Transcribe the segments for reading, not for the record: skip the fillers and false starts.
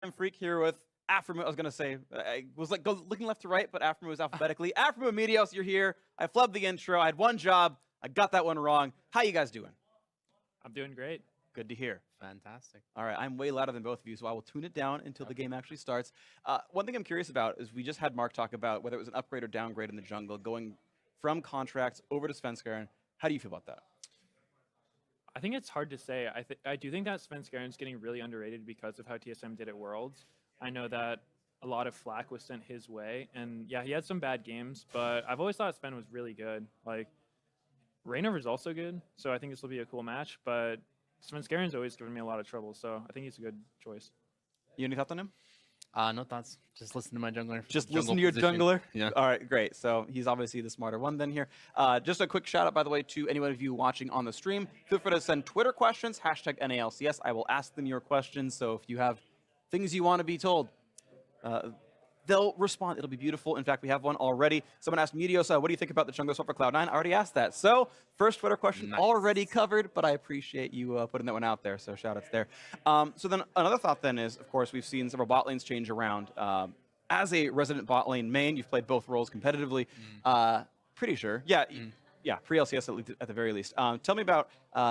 I'm Freak here with Aframo. I was gonna say I was like looking left to right, but Aframo was alphabetically. Aframo Medios, you're here. I flubbed the intro. I had one job. I got that one wrong. How you guys doing? I'm doing great. Good to hear. Fantastic. All right, I'm way louder than both of you, so I will tune it down until the game actually starts. One thing I'm curious about is we just had Mark talk about whether it was an upgrade or downgrade in the jungle, going from contracts over to Svenskeren. How do you feel about that? I think it's hard to say. I do think that Svenskaren's getting really underrated because of how TSM did at Worlds. I know that a lot of flack was sent his way, and yeah, he had some bad games, but I've always thought Sven was really good. Like, Reignover's also good, so I think this will be a cool match, but Svenskaren's always given me a lot of trouble, so I think he's a good choice. You any thoughts on him? No thoughts. Just listen to my jungler. Just listen to your jungler? Yeah. All right, great. So he's obviously the smarter one then here. Just a quick shout out, by the way, to anyone of you watching on the stream. Feel free to send Twitter questions, hashtag NALCS. I will ask them your questions. So if you have things you want to be told, they'll respond. It'll be beautiful. In fact, we have one already. Someone asked Medios, what do you think about the jungler swap for Cloud9? I already asked that. So first Twitter question already covered, but I appreciate you putting that one out there. So shout outs there. So then another thought then is, of course, we've seen several bot lanes change around. As a resident bot lane main, you've played both roles competitively. Pretty sure. Yeah. Yeah, pre-LCS at the very least. Tell me about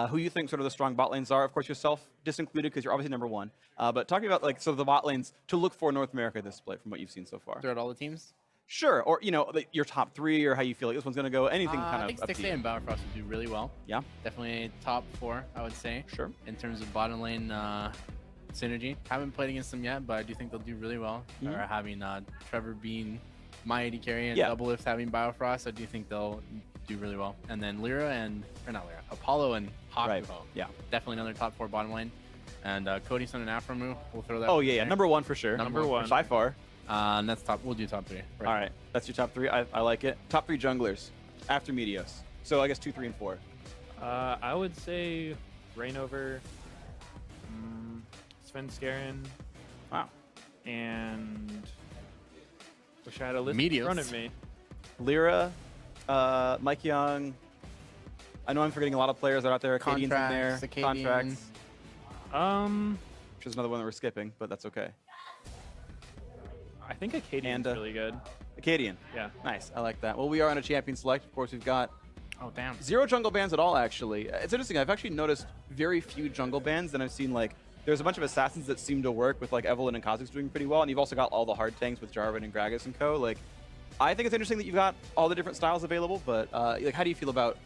who you think sort of the strong bot lanes are. Of course, yourself disincluded because you're obviously #1. But talking about like sort of the bot lanes to look for in North America this split from what you've seen so far. Throughout all the teams? Sure, or you know, like your top 3 or how you feel like this one's gonna go. Anything kind I of. think Stixxay and Bauerfrost would do really well. Yeah. Definitely top 4, I would say. Sure. In terms of bottom lane synergy. Haven't played against them yet, but I do think they'll do really well. Or having Trevor being my AD carry and Double Lift having Bauerfrost, I do think they'll do really well. And then Lyra and, or not Lyra, Apollo and Hakuho. Right. Yeah. Definitely another top 4 bottom lane. And Cody Sun and Aframu, we'll throw that. Oh yeah, yeah. #1 for sure. Number one. By far. And that's top, we'll do top 3. All right, that's your top 3. I like it. Top 3 junglers after Medios. So I guess 2, 3, and 4. I would say Reignover, Svenskeren. Wow. And wish I had a list Medios. in front of me. Lyra, Mike Young. I know I'm forgetting a lot of players that are out there. Acadian's in there. Contracts. Which is another one that we're skipping, but that's okay. I think Acadian's really good. Acadian. Yeah. Nice. I like that. Well, we are on a champion select. Of course, we've got 0 jungle bans at all, actually. It's interesting. I've actually noticed very few jungle bans. Then I've seen, like, there's a bunch of assassins that seem to work with, like, Evelyn and Kha'Zix doing pretty well. And you've also got all the hard tanks with Jarvan and Gragas and co. Like, I think it's interesting that you've got all the different styles available. But, like, how do you feel about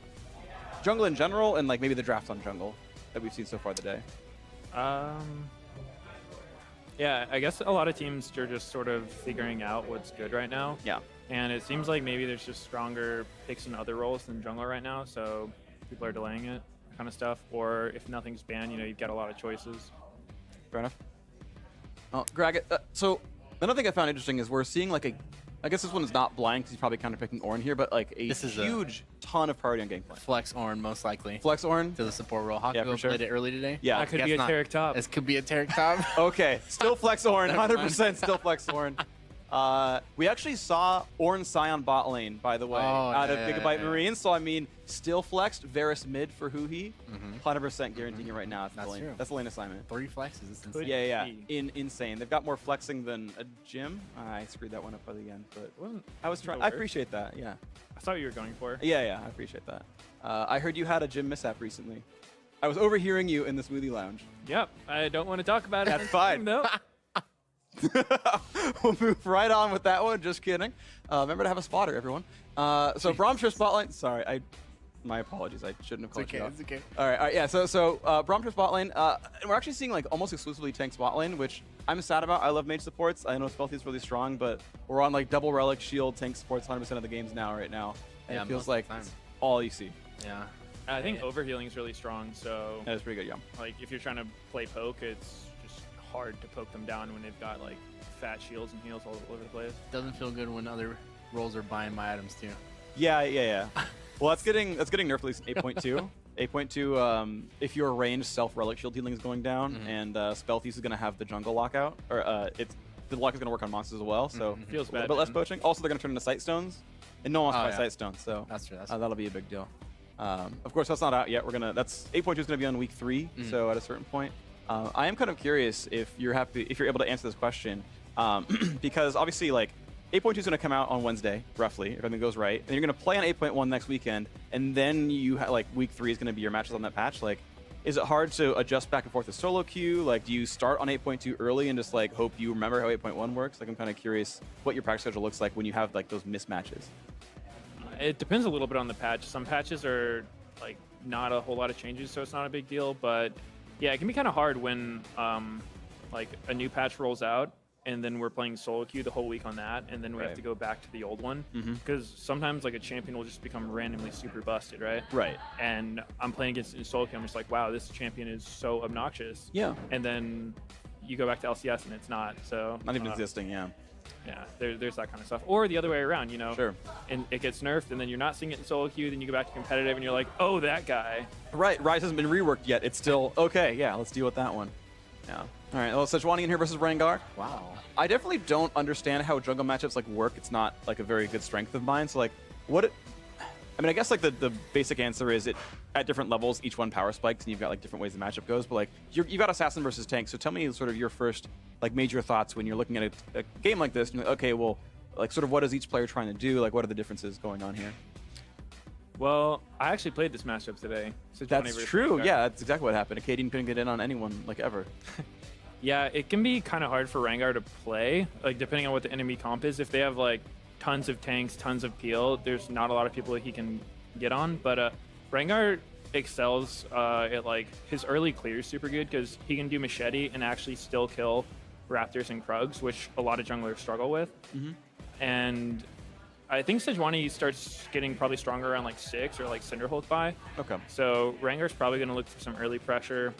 jungle in general and, like, maybe the draft on jungle that we've seen so far today? Yeah, I guess a lot of teams are just sort of figuring out what's good right now. Yeah. And it seems like maybe there's just stronger picks in other roles than jungler right now, so people are delaying it, kind of stuff. Or if nothing's banned, you know, you've got a lot of choices. Fair enough. Oh, Greg, so another thing I found interesting is we're seeing like I guess this one is not blind because he's probably kind of picking Ornn here, but like a huge ton of priority on gameplay. Flex Ornn, most likely. Flex Ornn? To the support role. Hakuho for sure. played it early today. Yeah. That could be a Taric top. This could be a Taric top. Okay, still Flex Ornn, 100% still Flex Ornn. We actually saw Ornn Scion bot lane, by the way, out of Gigabyte Marine. So, I mean, still flexed. Varus mid for Huhi. 100% guaranteeing it right now. That's the lane assignment. 3 flexes. It's insane. Yeah. Insane. They've got more flexing than a gym. I screwed that one up by the end, but I was trying. I appreciate that. Yeah. I thought you were going for. Yeah. I appreciate that. I heard you had a gym mishap recently. I was overhearing you in the smoothie lounge. Yep. I don't want to talk about it. That's fine. Though. We'll move right on with that one. Just kidding. Remember to have a spotter, everyone. So Bromshire Spotlight. Sorry, my apologies. I shouldn't have called you off. It's okay. All right. Yeah. So Bromshire spot lane. And we're actually seeing like almost exclusively tank spot lane, which I'm sad about. I love mage supports. I know Spelthy is really strong, but we're on like double relic shield tank supports 100% of the games right now. And Yeah, it feels most of like the time. it's all you see. Yeah. I think overhealing is really strong, so That is pretty good, yeah. like if you're trying to play poke, it's just hard to poke them down when they've got like fat shields and heals all over the place. Doesn't feel good when other roles are buying my items too. Yeah. Well, that's getting nerfed at least 8.2. 8.2, if your range self-relic shield healing is going down, and Spellthief is going to have the jungle lockout, or the lock is going to work on monsters as well, so Feels a bad. little bit less poaching. Also, they're going to turn into sight stones, and no one wants to buy sight stones, so That's true. that'll be a big deal. Of course, that's not out yet. That's 8.2 is going to be on week 3, so at a certain point. I am kind of curious if you're able to answer this question, because obviously, like, 8.2 is going to come out on Wednesday, roughly, if everything goes right, and you're going to play on 8.1 next weekend, and then you like week 3 is going to be your matches on that patch. Like, is it hard to adjust back and forth to solo queue? Like, do you start on 8.2 early and just like hope you remember how 8.1 works? Like, I'm kind of curious what your practice schedule looks like when you have like those mismatches. It depends a little bit on the patch. Some patches are like not a whole lot of changes, so it's not a big deal. But yeah, it can be kind of hard when like a new patch rolls out and then we're playing solo queue the whole week on that, and then we have to go back to the old one because sometimes like a champion will just become randomly super busted, right? Right. And I'm playing against in solo queue, I'm just like, wow, this champion is so obnoxious. Yeah. And then you go back to LCS and it's not. So Not even existing. Yeah. yeah, there's that kind of stuff. Or the other way around, you know. Sure. And it gets nerfed, and then you're not seeing it in solo queue, then you go back to competitive, and you're like, oh, that guy. Right. Rise hasn't been reworked yet. It's still okay. Yeah. Let's deal with that one. Yeah. All right. Well, Sejuani in here versus Rengar. Wow. I definitely don't understand how jungle matchups like work. It's not like a very good strength of mine. So like, I mean, I guess like the basic answer is at different levels, each one power spikes, and you've got like different ways the matchup goes. But like, you've got assassin versus tank. So tell me sort of your first like major thoughts when you're looking at a game like this. And you're like, okay, well, like sort of what is each player trying to do? Like, what are the differences going on here? Well, I actually played this matchup today. Sejuani That's versus true. Rengar. Yeah, that's exactly what happened. Acadian couldn't get in on anyone like ever. Yeah, it can be kind of hard for Rengar to play, like depending on what the enemy comp is. If they have like tons of tanks, tons of peel, there's not a lot of people that he can get on. But Rengar excels at like his early clear is super good because he can do machete and actually still kill Raptors and Krugs, which a lot of junglers struggle with. And I think Sejuani starts getting probably stronger around like 6 or like Cinderhold by. Okay. So Rengar's probably going to look for some early pressure.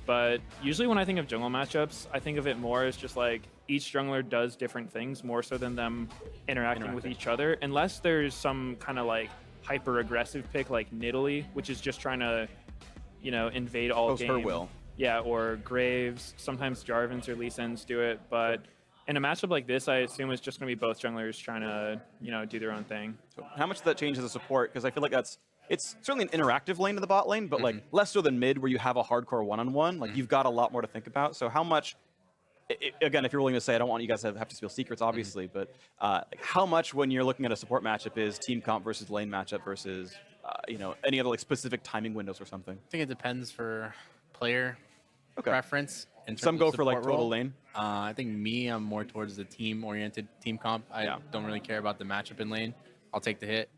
But usually when I think of jungle matchups, I think of it more as just like each jungler does different things more so than them interacting with each other. Unless there's some kind of like hyper aggressive pick like Nidalee, which is just trying to, you know, invade all Post game. her will. Yeah, or Graves. Sometimes Jarvans or Lee Sens do it. But in a matchup like this, I assume it's just going to be both junglers trying to, you know, do their own thing. So how much does that change as a support? Because I feel like it's certainly an interactive lane to the bot lane, but like less so than mid where you have a hardcore one-on-one. Like you've got a lot more to think about. So how much, again, if you're willing to say, I don't want you guys to have to spill secrets, obviously, but like how much when you're looking at a support matchup is team comp versus lane matchup versus, you know, any other like specific timing windows or something? I think it depends for player preference. In terms Some of go for like support total role. lane. I think I'm more towards the team-oriented team comp. I don't really care about the matchup in lane. I'll take the hit.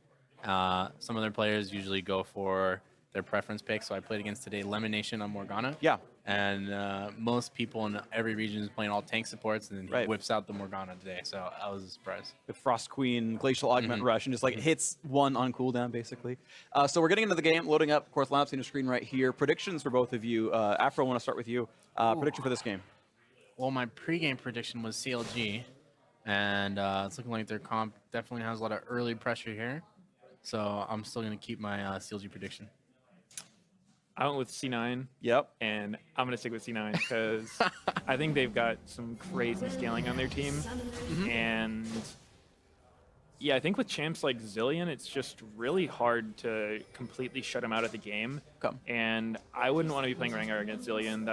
Some other players usually go for their preference pick. So I played against today Lemon Nation on Morgana. Yeah. And most people in every region is playing all tank supports, and then he whips out the Morgana today. So I was surprised. The Frost Queen, Glacial Augment Rush, and just like hits one on cooldown, basically. So we're getting into the game, loading up. Of course, lineups on your screen right here. Predictions for both of you. Afro, I want to start with you. Prediction for this game. Well, my pregame prediction was CLG, and it's looking like their comp definitely has a lot of early pressure here. So I'm still going to keep my CLG prediction. I went with C9. Yep. And I'm going to stick with C9 because I think they've got some crazy scaling on their team. And yeah, I think with champs like Zillion, it's just really hard to completely shut him out of the game. And I wouldn't want to be playing Rengar against Zillion.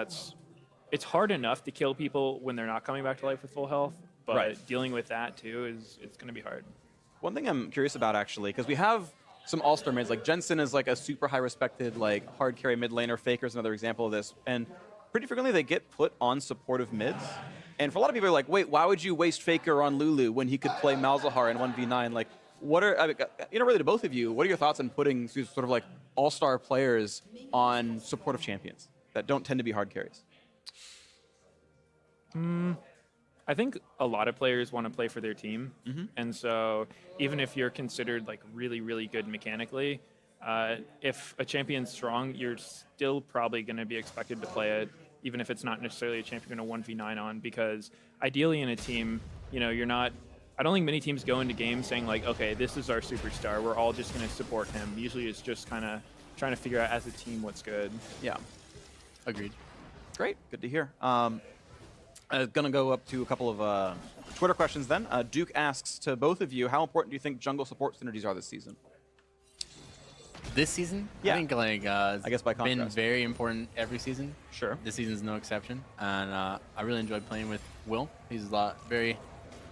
It's hard enough to kill people when they're not coming back to life with full health. But dealing with that too it's going to be hard. One thing I'm curious about, actually, because we have some all-star mids, like Jensen is like a super high-respected, like hard carry mid laner. Faker's another example of this, and pretty frequently they get put on supportive mids. And for a lot of people, are like, wait, why would you waste Faker on Lulu when he could play Malzahar in 1v9? Like, what are, I mean, you know, really to both of you, what are your thoughts on putting sort of like all-star players on supportive champions that don't tend to be hard carries? I think a lot of players want to play for their team. And so even if you're considered like really, really good mechanically, if a champion's strong, you're still probably going to be expected to play it, even if it's not necessarily a champion you're going to 1v9 on, because ideally in a team, you know, I don't think many teams go into games saying like, okay, this is our superstar, we're all just going to support him. Usually it's just kind of trying to figure out as a team what's good. Yeah. Agreed. Great. Good to hear. Going to go up to a couple of Twitter questions then. Duke asks to both of you, how important do you think jungle support synergies are this season? this season, Yeah. I think like I guess by been contrast. very important every season. Sure. This season's no exception, and I really enjoyed playing with Will. He's a lot very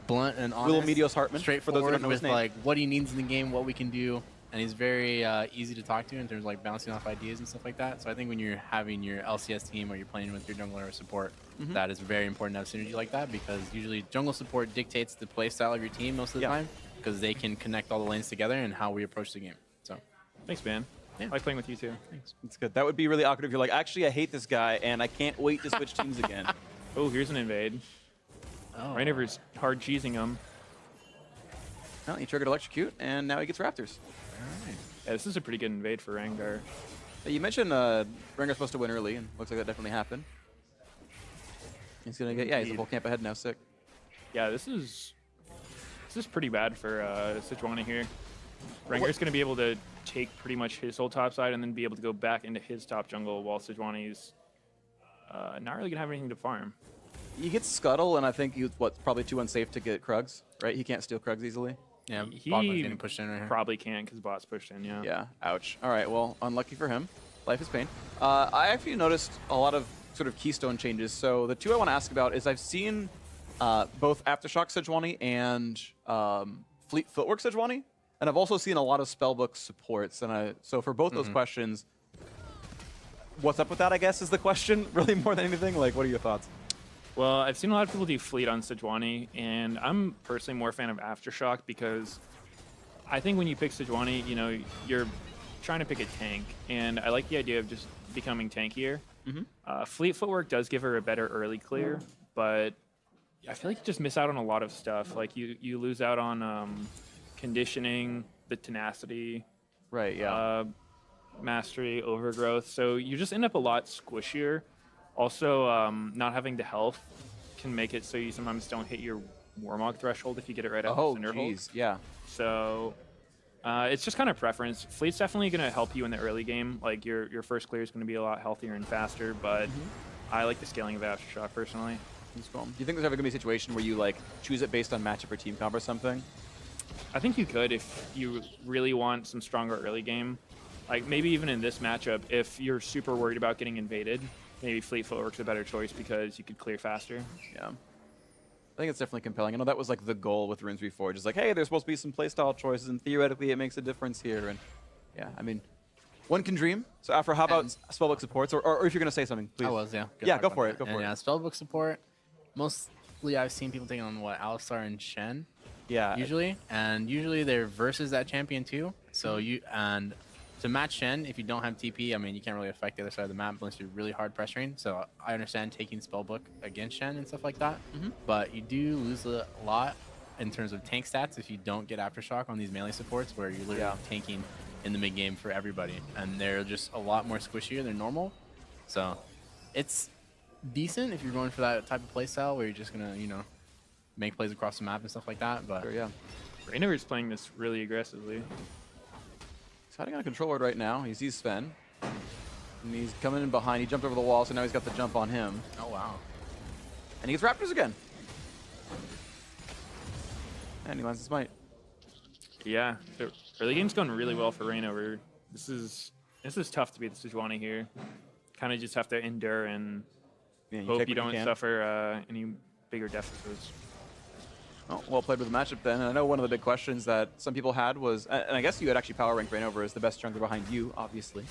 blunt and honest. Will Medios Hartman, for those who straightforward don't know his with name. like what he needs in the game, what we can do, and he's very easy to talk to in terms of like bouncing off ideas and stuff like that. So I think when you're having your LCS team or you're playing with your jungler or support, that is very important to have synergy like that, because usually jungle support dictates the play style of your team most of the time, because they can connect all the lanes together and how we approach the game. So Thanks, man. Yeah. I like playing with you too. thanks. It's good. That would be really awkward if you're like, actually, I hate this guy, and I can't wait to switch teams again. Oh, here's an invade. Oh. Rainover's hard cheesing him. Well, he triggered Electrocute, and now he gets Raptors. Yeah, this is a pretty good invade for Rengar. You mentioned Rengar's supposed to win early, and looks like that definitely happened. He's gonna get, yeah, he's a Indeed. full camp ahead now, sick. Yeah, this is pretty bad for Sejuani here. Rengar's going to be able to take pretty much his whole top side and then be able to go back into his top jungle, while Sejuani's not really going to have anything to farm. He gets Scuttle, and I think he's probably too unsafe to get Krugs, right? He can't steal Krugs easily. Yeah, He Bogman's getting pushed in right here. Probably can't because bot's pushed in, yeah. Yeah, ouch. All right, well, unlucky for him. Life is pain. I actually noticed a lot of sort of keystone changes. So the two I want to ask about is I've seen both Aftershock Sejuani and Fleet Footwork Sejuani, and I've also seen a lot of Spellbook supports. And so for both those questions, what's up with that, I guess, is the question, really more than anything. Like, what are your thoughts? Well, I've seen a lot of people do Fleet on Sejuani, and I'm personally more a fan of Aftershock because I think when you pick Sejuani, you know, you're trying to pick a tank, and I like the idea of just becoming tankier. Fleet Footwork does give her a better early clear, but I feel like you just miss out on a lot of stuff. Like you lose out on conditioning, the tenacity, Right, yeah. mastery, overgrowth. So you just end up a lot squishier. Also, not having the health can make it so you sometimes don't hit your Warmog threshold if you get it right at the Oh, Cinderhold. jeez, yeah. So it's just kind of preference. Fleet's definitely going to help you in the early game. Like your first clear is going to be a lot healthier and faster, but I like the scaling of Aftershock personally. That's cool. Do you think there's ever going to be a situation where you like choose it based on matchup or team comp or something? I think you could if you really want some stronger early game. Like maybe even in this matchup, if you're super worried about getting invaded, maybe Fleet Footwork's a better choice because you could clear faster. Yeah. I think it's definitely compelling. I know that was like the goal with Runes Reforged. Just like, hey, there's supposed to be some playstyle choices, and theoretically it makes a difference here. And yeah, I mean, one can dream. So, Afra, how about Spellbook supports? Or if you're going to say something, please. I was, yeah. Good Yeah, talk go about for that. it. Go for And, it. yeah, Spellbook support, mostly I've seen people taking on, what, Alistar and Shen, Yeah. usually. And usually they're versus that champion, too. So and to match Shen, if you don't have TP, I mean, you can't really affect the other side of the map unless you're really hard pressuring. So I understand taking Spellbook against Shen and stuff like that. But you do lose a lot in terms of tank stats if you don't get Aftershock on these melee supports, where you're literally tanking in the mid game for everybody. And they're just a lot more squishier than normal. So it's decent if you're going for that type of playstyle where you're just going to, you know, make plays across the map and stuff like that. But Sure, yeah. Rainover's playing this really aggressively. He's hiding on a control ward right now. He sees Sven. And he's coming in behind. He jumped over the wall, so now he's got the jump on him. oh, wow. And he gets Raptors again. And he lands the smite. Yeah, the early game's going really well for Rainover. This is tough to beat the Sejuani here. Kind of just have to endure and Yeah, hope take you what don't can. suffer any bigger deficits. Oh, well played with the matchup then. And I know one of the big questions that some people had was, and I guess you had actually power ranked Rainover as the best jungler behind you, obviously,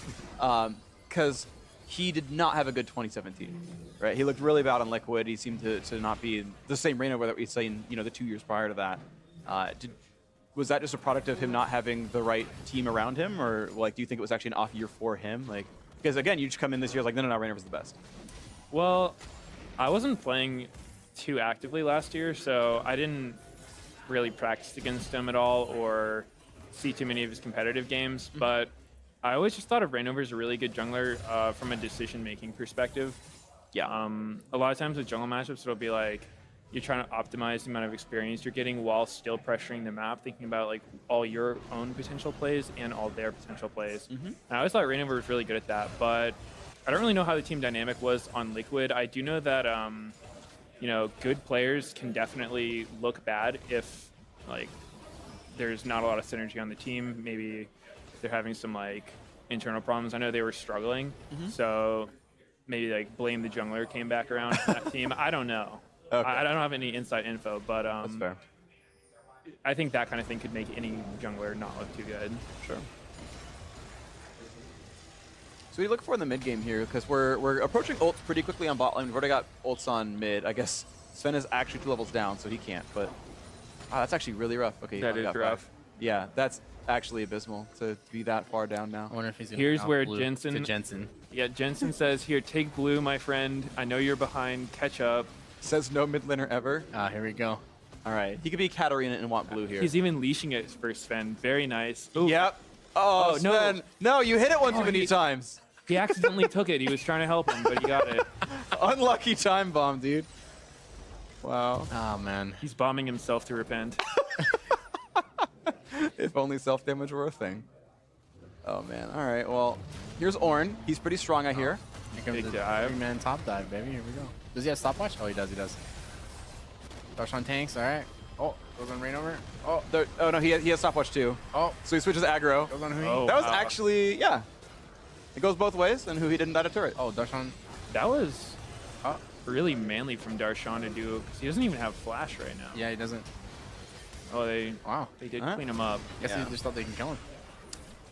because he did not have a good 2017, right? He looked really bad on Liquid. He seemed to not be the same Rainover that we'd seen, you know, the 2 years prior to that. Was that just a product of him not having the right team around him, or like, do you think it was actually an off year for him? Like, because again, you just come in this year like, no, Rainover's the best. Well, I wasn't playing too actively last year, so I didn't really practice against him at all or see too many of his competitive games, but I always just thought of Rainover as a really good jungler from a decision-making perspective. Yeah. A lot of times with jungle matchups, it'll be like you're trying to optimize the amount of experience you're getting while still pressuring the map, thinking about like all your own potential plays and all their potential plays. And I always thought Rainover was really good at that, but I don't really know how the team dynamic was on Liquid. I do know that you know, good players can definitely look bad if like there's not a lot of synergy on the team. Maybe they're having some like internal problems. I know they were struggling, Mm-hmm. so maybe like blame the jungler came back around to that team. I don't know. Okay. I don't have any inside info, but That's fair. I think that kind of thing could make any jungler not look too good. Sure. So we look for in the mid game here because we're approaching ults pretty quickly on bot lane. We've already got ults on mid. I guess Sven is actually 2 levels down, so he can't. But that's actually really rough. Okay, he That finally is got rough. 5. Yeah, that's actually abysmal to be that far down now. I wonder if he's gonna Here's out where blue Jensen- to Jensen. Yeah, Jensen says, here, take blue, my friend. I know you're behind. Catch up. Says no mid laner ever. Here we go. All right, he could be Katarina and want blue here. He's even leashing it for Sven. Very nice. Ooh, Yep. Oh, Oh, no. Sven. No, you hit it one too many he- times. He accidentally took it. He was trying to help him, but he got it. Unlucky time bomb, dude. Wow. Oh man. He's bombing himself to repent. If only self-damage were a thing. Oh, man. All right, well, here's Ornn. He's pretty strong, I hear. Here comes Big the dive. 3-man top dive, baby. Here we go. Does he have stopwatch? Oh, he does. He does. Rush on tanks. All right. Oh, goes on rain over. Oh, Oh, no, he has stopwatch, too. oh, So he switches aggro. goes on Hui. Oh. That was wow. actually, yeah. It goes both ways, and he didn't die to turret. Oh, dash on. That was Oh, really manly from Darshan to do, because he doesn't even have flash right now. yeah, he doesn't. Oh, they Wow. did Huh? clean him up. Guess Yeah. he just thought they can kill him.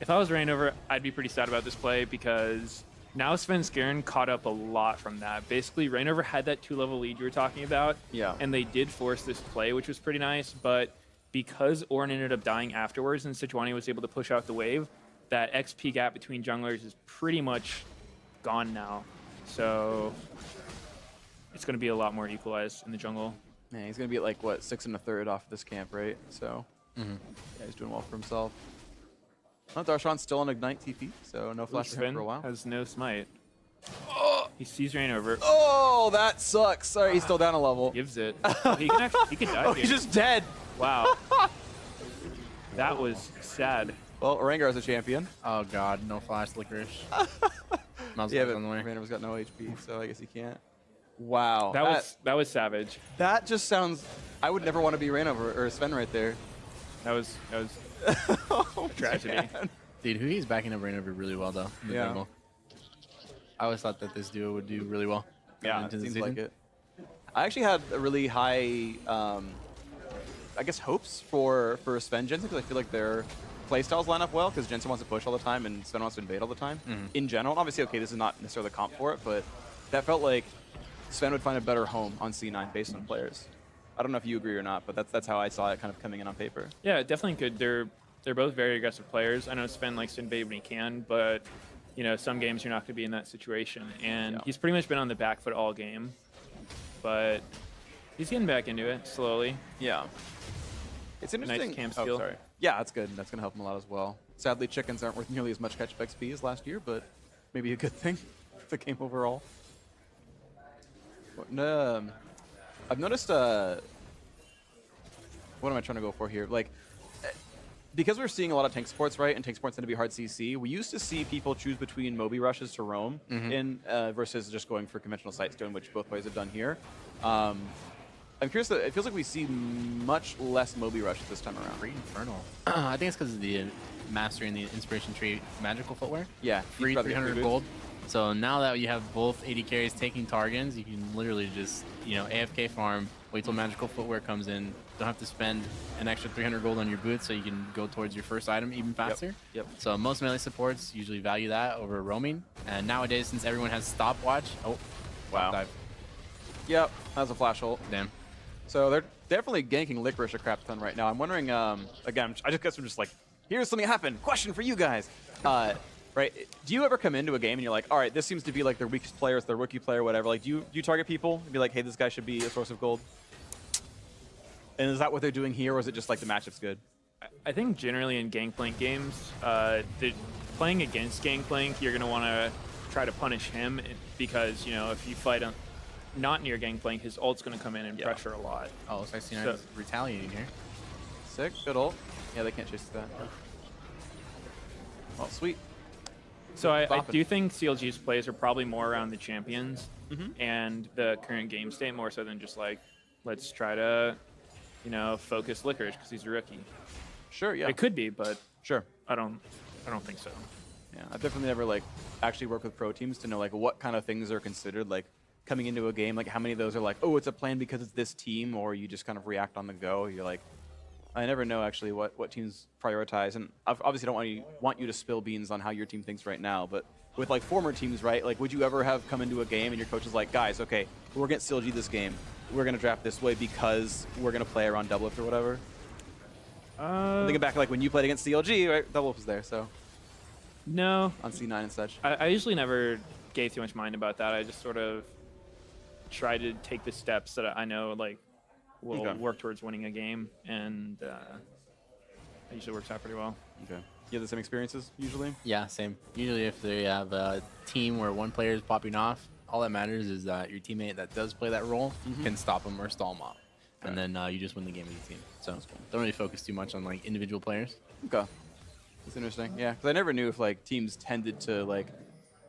If I was Rainover, I'd be pretty sad about this play because now Svenskeren caught up a lot from that. Basically, Rainover had that 2-level lead you were talking about. Yeah. And they did force this play, which was pretty nice. But because Ornn ended up dying afterwards and Sejuani was able to push out the wave, that XP gap between junglers is pretty much gone now. So it's going to be a lot more equalized in the jungle. Man, he's going to be at, like, what, 6 1/3 off this camp, right? So, yeah, he's doing well for himself. Well, Darshan's still on Ignite TP, so no flash for him Sven for a while. has no smite. He sees Rainover, Oh, that sucks. Sorry, he's still down a level. gives it. He can actually, he can die Oh, here. he's just dead. Wow. That was sad. Well, Rengar's a champion. Oh god, no flash licorice. Mouse Yeah, goes but on the way. Randor's got no HP, so I guess he can't. Wow. That was savage. That just sounds... I would never want to be Rainover or Sven right there. That was Oh, tragedy. man. Dude, Hui's backing up Rainover really well though. In the Yeah. jungle. I always thought that this duo would do really well. Yeah, going it into the seems season. like it. I actually had a really high, I guess, hopes for Sven Jensen because I feel like their playstyles line up well because Jensen wants to push all the time and Sven wants to invade all the time. In general, obviously, okay, this is not necessarily the comp for it, but that felt like Sven would find a better home on C9 based on players. I don't know if you agree or not, but that's how I saw it kind of coming in on paper. Yeah, it definitely could. They're both very aggressive players. I know Sven likes to invade when he can, but you know, some games you're not going to be in that situation. And Yeah. he's pretty much been on the back foot all game. But he's getting back into it slowly. Yeah. It's interesting. camp Oh, steal. sorry. Yeah, that's good. That's going to help him a lot as well. Sadly, chickens aren't worth nearly as much catch-up XP as last year, but maybe a good thing for the game overall. I've noticed, what am I trying to go for here? Like, because we're seeing a lot of tank supports, right, and tank supports tend to be hard CC, we used to see people choose between Moby rushes to roam in versus just going for conventional sightstone, which both players have done here. I'm curious, it feels like we see much less Moby rushes this time around. Free Infernal. I think it's because of the mastering the inspiration tree magical footwear. Yeah, Free you'd rather get 300 free gold. So now that you have both AD carries taking targets, you can literally just, you know, AFK farm, wait till magical footwear comes in, don't have to spend an extra 300 gold on your boots so you can go towards your first item even faster. Yep. So most melee supports usually value that over roaming. And nowadays, since everyone has stopwatch, oh, Wow. dive. Yep, that was a flash ult. Damn. So they're definitely ganking Licorice a crap ton right now. I'm wondering, again, I just guess I'm just like, here's something happened. Question for you guys. Right, do you ever come into a game and you're like, all right, this seems to be like their weakest player, it's their rookie player, whatever. Like, do you target people and be like, hey, this guy should be a source of gold? And is that what they're doing here, or is it just like the matchup's good? I think generally in Gangplank games, playing against Gangplank, you're going to want to try to punish him because, you know, if you fight not near Gangplank, his ult's going to come in and Yeah. pressure a lot. Oh, looks like C9 So- is retaliating here. Sick, good ult. Yeah, they can't chase that. Well, sweet. So I Bopping. do think CLG's plays are probably more around the champions Mhm. and the current game state more so than just like, let's try to, you know, focus Licorice because he's a rookie. Sure, yeah. It could be, but Sure. I don't I don't think so. Yeah, I've definitely never like actually worked with pro teams to know like what kind of things are considered like coming into a game. Like how many of those are like, oh, it's a plan because it's this team, or you just kind of react on the go. You're like, I never know actually what teams prioritize, and I obviously don't want you to spill beans on how your team thinks right now, but with like former teams, right? Like, would you ever have come into a game and your coach is like, guys, okay, we're against CLG this game. We're gonna draft this way because we're gonna play around doublelift or whatever. I'm thinking back like when you played against CLG, right? Doublelift was there, so No. on C9 and such. I usually never gave too much mind about that. I just sort of try to take the steps that I know like will work towards winning a game, and it usually works out pretty well. Okay. You have the same experiences usually? Yeah, same. Usually if they have a team where one player is popping off, all that matters is that your teammate that does play that role can stop him or stall him off. And then you just win the game as a team. So don't really focus too much on like individual players. Okay. That's interesting. Yeah, because I never knew if like teams tended to like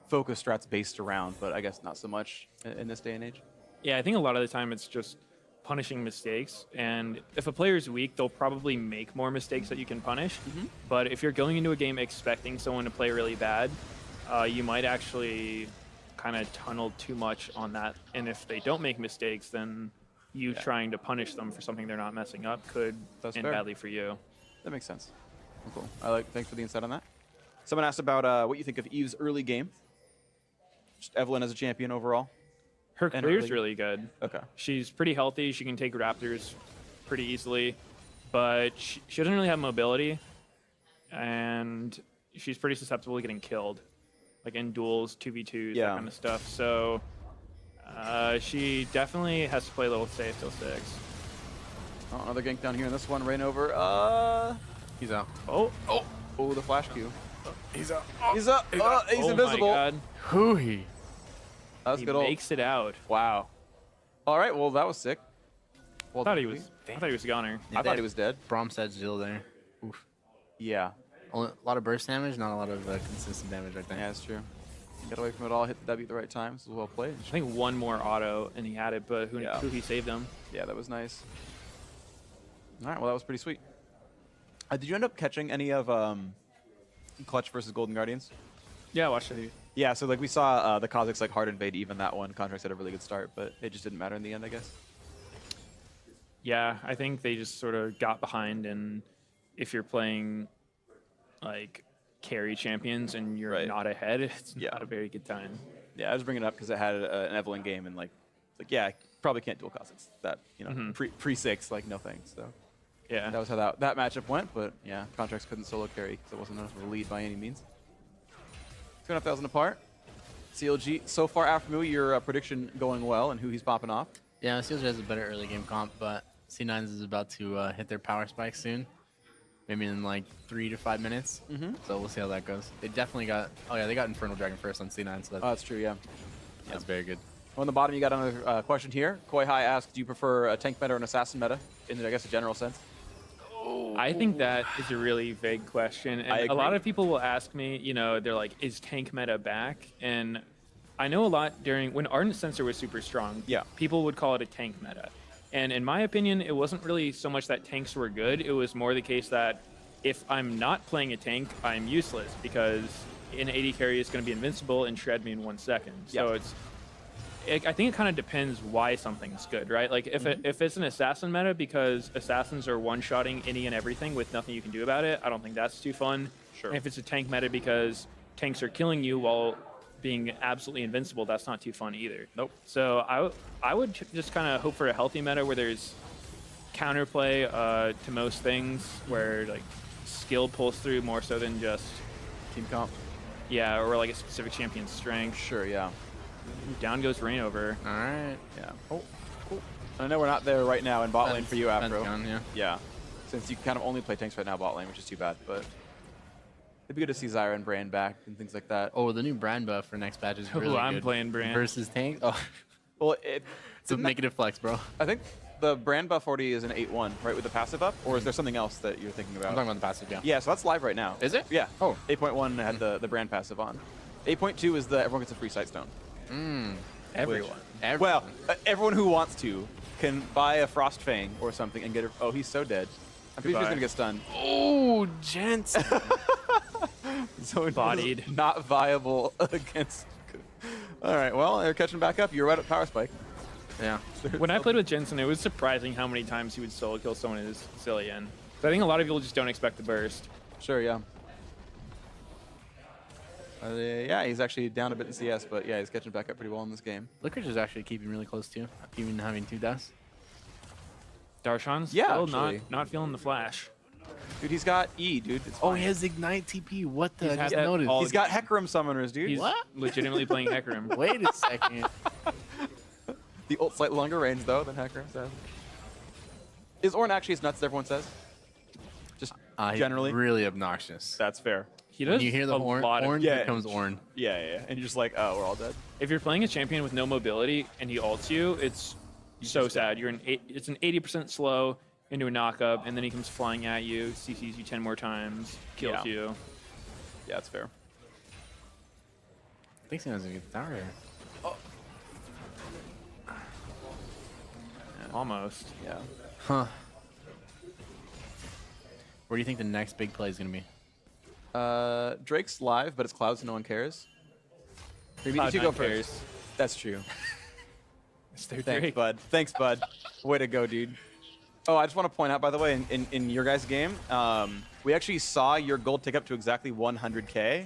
focus strats based around, but I guess not so much in this day and age. Yeah, I think a lot of the time it's just punishing mistakes, and if a player is weak, they'll probably make more mistakes that you can punish. But if you're going into a game expecting someone to play really bad, you might actually kind of tunnel too much on that, and if they don't make mistakes, then you trying to punish them for something they're not messing up could end badly for you. That makes sense. Cool. Thanks for the insight on that. Someone asked about what you think of Eve's early game. Just Evelyn as a champion overall. Her career's really good. Okay. She's pretty healthy. She can take Raptors pretty easily, but she doesn't really have mobility, and she's pretty susceptible to getting killed, like in duels, 2v2s, that kind of stuff. So she definitely has to play a little safe till 6. Oh, another gank down here in this one. Rain over. He's out. Oh, the flash Q. He's out. He's up. He's invisible. My God. Hooey. That was He good old. makes it out. Wow. All right. Well, that was sick. Well, I thought he was a goner. I thought he was dead. Bromstead still there. Oof. Yeah. A lot of burst damage, not a lot of consistent damage right there. Yeah, that's true. Get away from it all. Hit the W at the right time. This was well played. I think one more auto and he had it, but who he saved him. Yeah, that was nice. All right. Well, that was pretty sweet. Did you end up catching any of Clutch versus Golden Guardians? Yeah, I watched it. Yeah, so like we saw the Kazakhs like hard invade even that one. Contracts had a really good start, but it just didn't matter in the end, I guess. Yeah, I think they just sort of got behind, and if you're playing like carry champions and you're not ahead, it's not a very good time. Yeah, I was bringing it up because it had an Evelyn game, and like yeah, probably can't duel Kazakhs. That pre-6, like no thanks. So yeah, that was how that matchup went. But yeah, Contracts couldn't solo carry because it wasn't enough of a lead by any means. 2,500 apart. CLG, so far after Mui, your prediction going well and who he's popping off? Yeah, CLG has a better early game comp, but C9s is about to hit their power spike soon. Maybe in like 3 to 5 minutes. So we'll see how that goes. They definitely got, they got Infernal Dragon first on C9, so that's true, yeah. That's very good. On the bottom, you got another question here. Koi Hai asks, do you prefer a tank meta or an assassin meta in, I guess, a general sense? I think that is a really vague question. And a lot of people will ask me, they're like, is tank meta back? And I know a lot when Ardent Sensor was super strong, people would call it a tank meta. And in my opinion, it wasn't really so much that tanks were good. It was more the case that if I'm not playing a tank, I'm useless because an AD carry is going to be invincible and shred me in 1 second. So I think it kind of depends why something's good, right? Like if it's an assassin meta because assassins are one-shotting any and everything with nothing you can do about it, I don't think that's too fun. Sure. And if it's a tank meta because tanks are killing you while being absolutely invincible, that's not too fun either. Nope. So I would just kind of hope for a healthy meta where there's counterplay to most things, where like skill pulls through more so than just team comp. Yeah, or like a specific champion's strength. Sure, yeah. Down goes Rain over. All right. Yeah. Oh, cool. I know we're not there right now in bot lane for you, Afro. Gone, yeah. Since you kind of only play tanks right now bot lane, which is too bad, but it'd be good to see Zyra and Brand back and things like that. Oh, the new Brand buff for next patch is really good. I'm playing Brand. Versus tank? Oh. Well, it's a negative flex, bro. I think the Brand buff already is an 8-1, right, with the passive up? Or is there something else that you're thinking about? I'm talking about the passive, yeah. Yeah, so that's live right now. Is it? Yeah. Oh. 8.1 had the Brand passive on. 8.2 is the everyone gets a free sight stone. Everyone. Well, everyone who wants to can buy a Frost Fang or something and get Oh, he's so dead. I'm pretty sure he's going to get stunned. Oh, gents. So Bodied. not viable against. All right, well, they're catching back up. You're right at Power Spike. Yeah. When I played with Jensen, it was surprising how many times he would solo kill someone in his Zillion. So I think a lot of people just don't expect the burst. Sure, yeah. Yeah, he's actually down a bit in CS, but yeah, he's catching back up pretty well in this game. Licorice is actually keeping really close too, even having 2 deaths. Darshan's Yeah, still actually. not feeling the flash. Dude, he's got E, dude. It's Oh, fine. he has Ignite TP. What the? He's I had just that noticed. all He's got Hecarim summoners, dude. He's What? legitimately playing Hecarim. Wait a second. The ult slightly longer range, though, than Hecarim says. Is Ornn actually as nuts as everyone says? Just He's generally? really obnoxious. That's fair. He does When you hear the a horn, lot of. Ornn Yeah. becomes Ornn. Yeah. And you're just like, oh, we're all dead. If you're playing a champion with no mobility and he ults you, it's so sad. It's an 80% slow into a knockup, and then he comes flying at you, CCs you 10 more times, kills Yeah. you. Yeah, it's fair. I think he has a good tower here. Almost. Yeah. Huh. Where do you think the next big play is going to be? Drake's live, but it's Cloud, so no one cares. Maybe you Cloud9 go cares. first. That's true. It's their Thanks, Drake. bud. Thanks, bud. Way to go, dude. Oh, I just want to point out, by the way, in your guys' game, we actually saw your gold tick up to exactly 100K,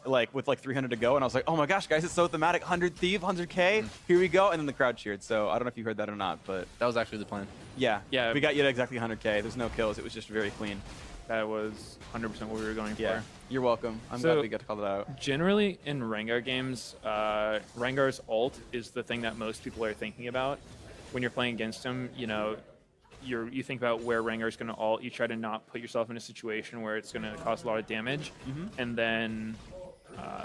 like with like 300 to go, and I was like, oh my gosh, guys, it's so thematic. 100 Thief, 100K, here we go, and then the crowd cheered. So I don't know if you heard that or not, but That was actually the plan. yeah, Yeah. we got you to exactly 100K. There's no kills. It was just very clean. That was 100% what we were going Yeah, for. you're welcome. I'm So- glad we got to call that out. Generally, in Rengar games, Rengar's ult is the thing that most people are thinking about. When you're playing against him, you know, you think about where Rengar's going to ult. You try to not put yourself in a situation where it's going to cause a lot of damage. And then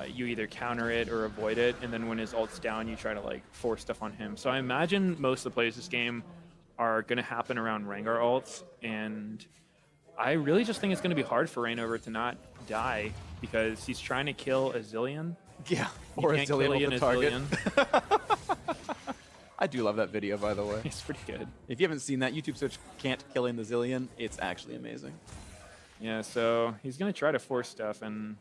you either counter it or avoid it. And then when his ult's down, you try to like force stuff on him. So I imagine most of the plays this game are going to happen around Rengar ults. And I really just think it's going to be hard for Reignover to not die because he's trying to kill a Zillion. Yeah, You or a can't kill Zillion Ian with a a target. Zillion. I do love that video, by the way. It's pretty good. If you haven't seen that, YouTube search "can't kill in the Zillion." It's actually amazing. Yeah, so he's going to try to force stuff, and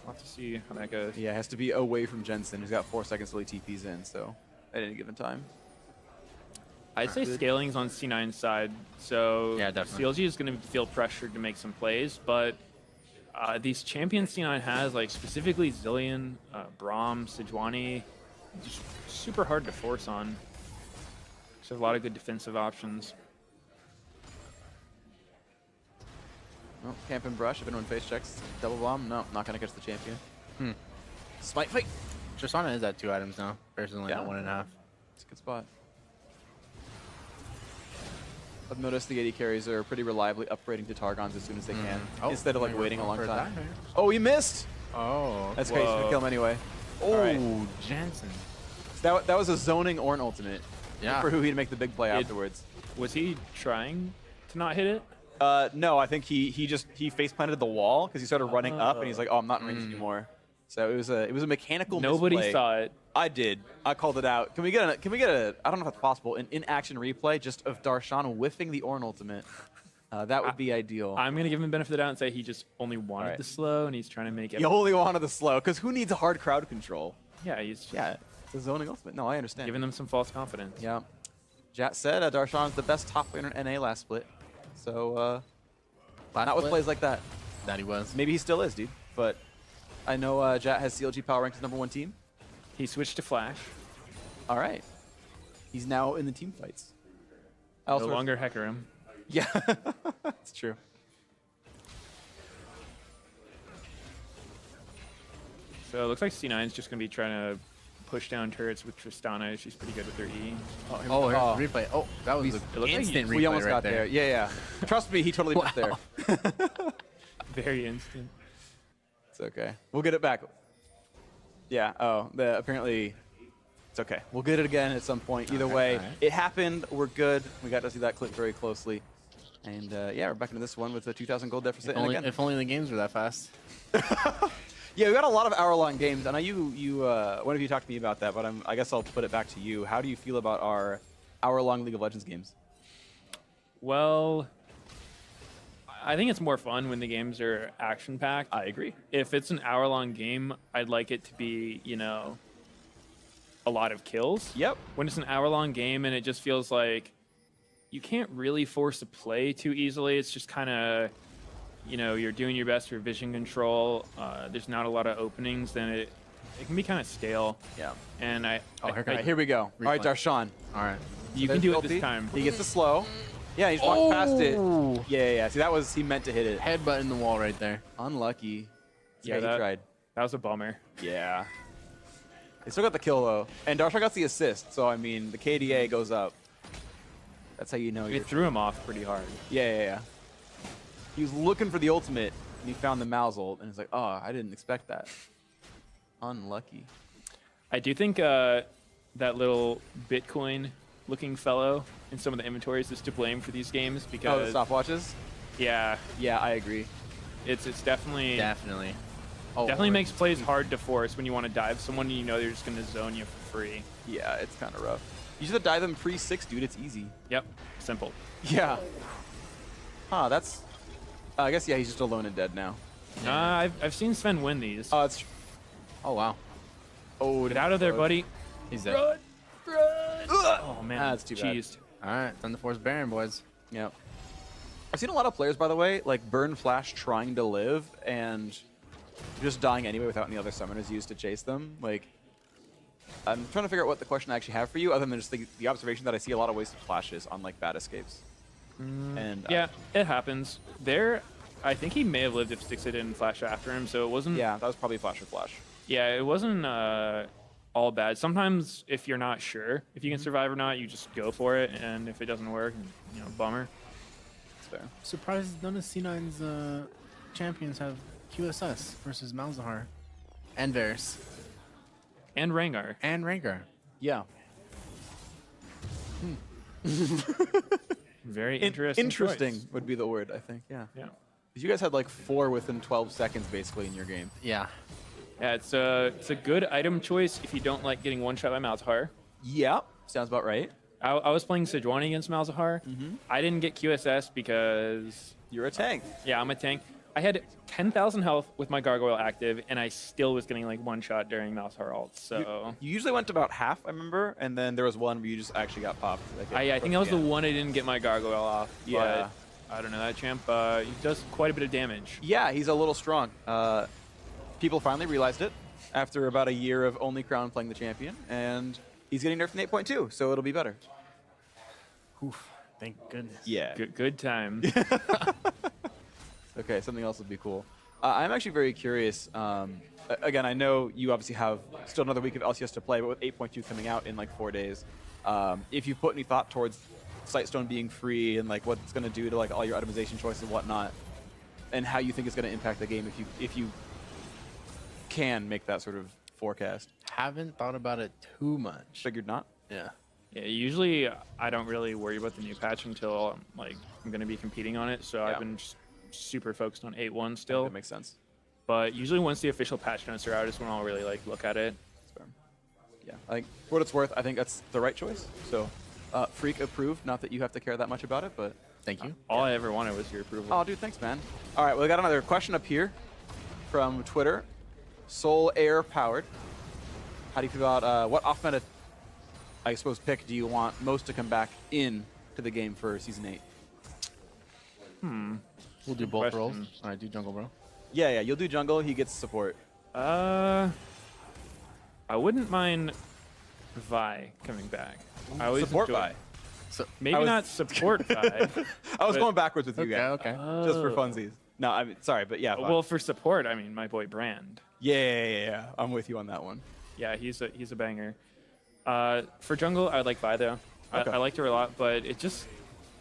we'll have to see how that goes. Yeah, it has to be away from Jensen, who's got 4 seconds till he TP's in, so at any given time. I'd say scaling's on C9's side, so Yeah, definitely. CLG is going to feel pressured to make some plays, but these champions C9 has, like specifically Zillion, Braum, Sejuani, just super hard to force on. So a lot of good defensive options. Oh, camp and brush. If anyone face checks, double bomb. No, not gonna catch the champion. Hmm. Smite fight. Tristana is at 2 items now. Personally, Yeah. at 1.5. It's a good spot. I've noticed the AD carries are pretty reliably upgrading to Targons as soon as they can, Oh, instead of like maybe we're waiting a going long for time. that here. Oh, he missed. Oh. That's okay. He's gonna Whoa. kill him anyway. Oh, right. Jensen. That was a zoning Ornn ultimate. Yeah. For who he'd make the big play It- afterwards. Was he trying to not hit it? No, I think he face planted the wall because he started running up and he's like, oh, I'm not in range anymore. So it was a mechanical Nobody misplay. saw it. I did. I called it out. Can we get a I don't know if that's possible, an in-action replay just of Darshan whiffing the Ornn ultimate? That would be ideal. I'm going to give him the benefit of the doubt and say he just only wanted Alright. the slow, and he's trying to make it. You only wanted the slow, because who needs a hard crowd control? Yeah, he's just Yeah, it's a zoning ultimate. No, I understand. giving them some false confidence. Yeah. Jat said Darshan's the best top laner in NA last split. So, not with split? plays like that. That he was. Maybe he still is, dude. But I know Jat has CLG power ranked as #1 team. He switched to Flash. All right. He's now in the team fights. No longer Hecarim. Yeah, that's true. So it looks like C9's just going to be trying to push down turrets with Tristana. She's pretty good with her E. Oh, here's the replay. Oh, that was It an looked like instant replay We almost right got there. Yeah. Trust me, he totally missed there. Very instant. It's okay. We'll get it back. Yeah. Oh, apparently it's okay. We'll get it again at some point. Either way, alright. it happened. We're good. We got to see that clip very closely. And yeah, we're back into this one with a 2,000 gold deficit. And again, If only the games were that fast. yeah, we got a lot of hour-long games. And I know one of you talked to me about that, but I guess I'll put it back to you. How do you feel about our hour-long League of Legends games? Well, I think it's more fun when the games are action-packed. I agree. If it's an hour-long game, I'd like it to be, you know, a lot of kills. Yep. When it's an hour-long game and it just feels like you can't really force a play too easily. It's just kind of, you know, you're doing your best for vision control. There's not a lot of openings, then it can be kind of stale. Yeah. And All right, here we go. All right, Darshan. All right. you can do it this time. He gets the slow. Yeah, he's walked past it. Yeah. See, that was, he meant to hit it. Headbutt in the wall right there. Unlucky. Yeah, he tried. That was a bummer. Yeah. They still got the kill, though. And Darshan got the assist, so, I mean, the KDA goes up. That's how you know you're... It threw him off pretty hard. Yeah. He was looking for the ultimate, and he found the Mal's ult, and he's like, oh, I didn't expect that. Unlucky. I do think that little Bitcoin-looking fellow in some of the inventories is to blame for these games Oh, because the stopwatches? yeah, I agree. it's definitely Definitely. definitely makes plays hard to force when you want to dive someone and you know they're just going to zone you for free. Yeah, it's kind of rough. You should dive them pre-6, dude. It's easy. Yep, simple. Yeah. Huh, that's... I guess, yeah, he's just alone and dead now. I've seen Sven win these. It's... Oh, wow. Oh, Get out of there, buddy. He's dead. Run! Oh, man. That's too bad. Cheesed. All right. Time to force Baron, boys. Yeah. I've seen a lot of players, by the way, like burn Flash trying to live and just dying anyway without any other summoners used to chase them. Like, I'm trying to figure out what the question I actually have for you, other than just the observation that I see a lot of wasted flashes on like bad escapes. And Yeah, it happens. I think he may have lived if Stixit didn't flash after him, so it wasn't... yeah, that was probably flash or flash. Yeah, it wasn't all bad. Sometimes if you're not sure if you can survive or not, you just go for it, and if it doesn't work, you know, bummer. That's fair. Surprised none of C9's champions have QSS versus Malzahar. And Varus. And Rengar. And Rengar. Yeah. Very interesting. Interesting choice. would be the word, I think. Yeah. Yeah. 'Cause you guys had like 4 within 12 seconds basically in your game. Yeah. Yeah, it's a good item choice if you don't like getting one shot by Malzahar. Yeah, sounds about right. I was playing Sejuani against Malzahar. I didn't get QSS because You're a tank. yeah, I'm a tank. I had 10,000 health with my Gargoyle active, and I still was getting like one shot during Malzahar ult. So You usually went to about half, I remember, and then there was one where you just actually got popped. Like, I think that was the one I didn't get my Gargoyle off. Yeah. But I don't know, that champ, he does quite a bit of damage. Yeah, he's a little strong. People finally realized it after about a year of only Crown playing the champion, and he's getting nerfed in 8.2, so it'll be better. Oof. Thank goodness. Yeah. Good time. Okay, something else would be cool. I'm actually very curious. Again, I know you obviously have still another week of LCS to play, but with 8.2 coming out in like 4 days, if you put any thought towards Sightstone being free and like what it's going to do to like all your itemization choices and whatnot, and how you think it's going to impact the game if you can make that sort of forecast. Haven't thought about it too much. Figured not. Yeah. Yeah, usually I don't really worry about the new patch until I'm going to be competing on it, so Yeah. I've been just super focused on 8.1 still. That makes sense. But usually once the official patch notes are out is when I'll really like look at it. That's fair. Yeah, I think for what it's worth, I think that's the right choice. So, Freak approved. Not that you have to care that much about it, but Thank you. All I ever wanted was your approval. oh, dude, thanks, man. All right, well, we got another question up here from Twitter. Soul Air Powered. How do you feel about what off meta, I suppose, pick do you want most to come back in to the game for season 8? We'll do both roles. question. All right, do jungle, bro. Yeah, you'll do jungle. He gets support. I wouldn't mind Vi coming back. I always Support enjoy- by. Maybe I was- not support Vi. I was But- going backwards with you Okay, guys. okay. Just for funsies. No, I mean, sorry, but yeah. Well, for support, I mean my boy Brand. Yeah. I'm with you on that one. Yeah, he's a banger. For jungle, I would like Vi though. Okay. I liked her a lot, but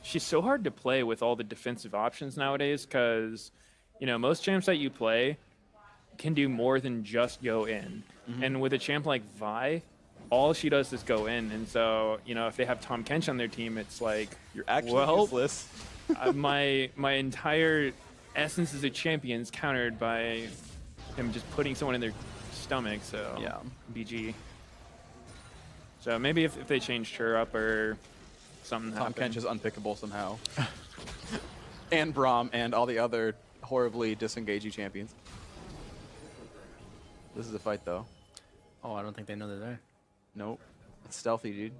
she's so hard to play with all the defensive options nowadays because, most champs that you play can do more than just go in. And with a champ like Vi, all she does is go in. And so, if they have Tom Kench on their team, it's like, You're actually well, useless. my entire essence as a champion is countered by him just putting someone in their stomach. So Yeah. BG. So maybe if they changed her up or something Tom happened. Kench is unpickable somehow. And Braum and all the other horribly disengagey champions. This is a fight, though. Oh, I don't think they know they're there. Nope. It's stealthy, dude.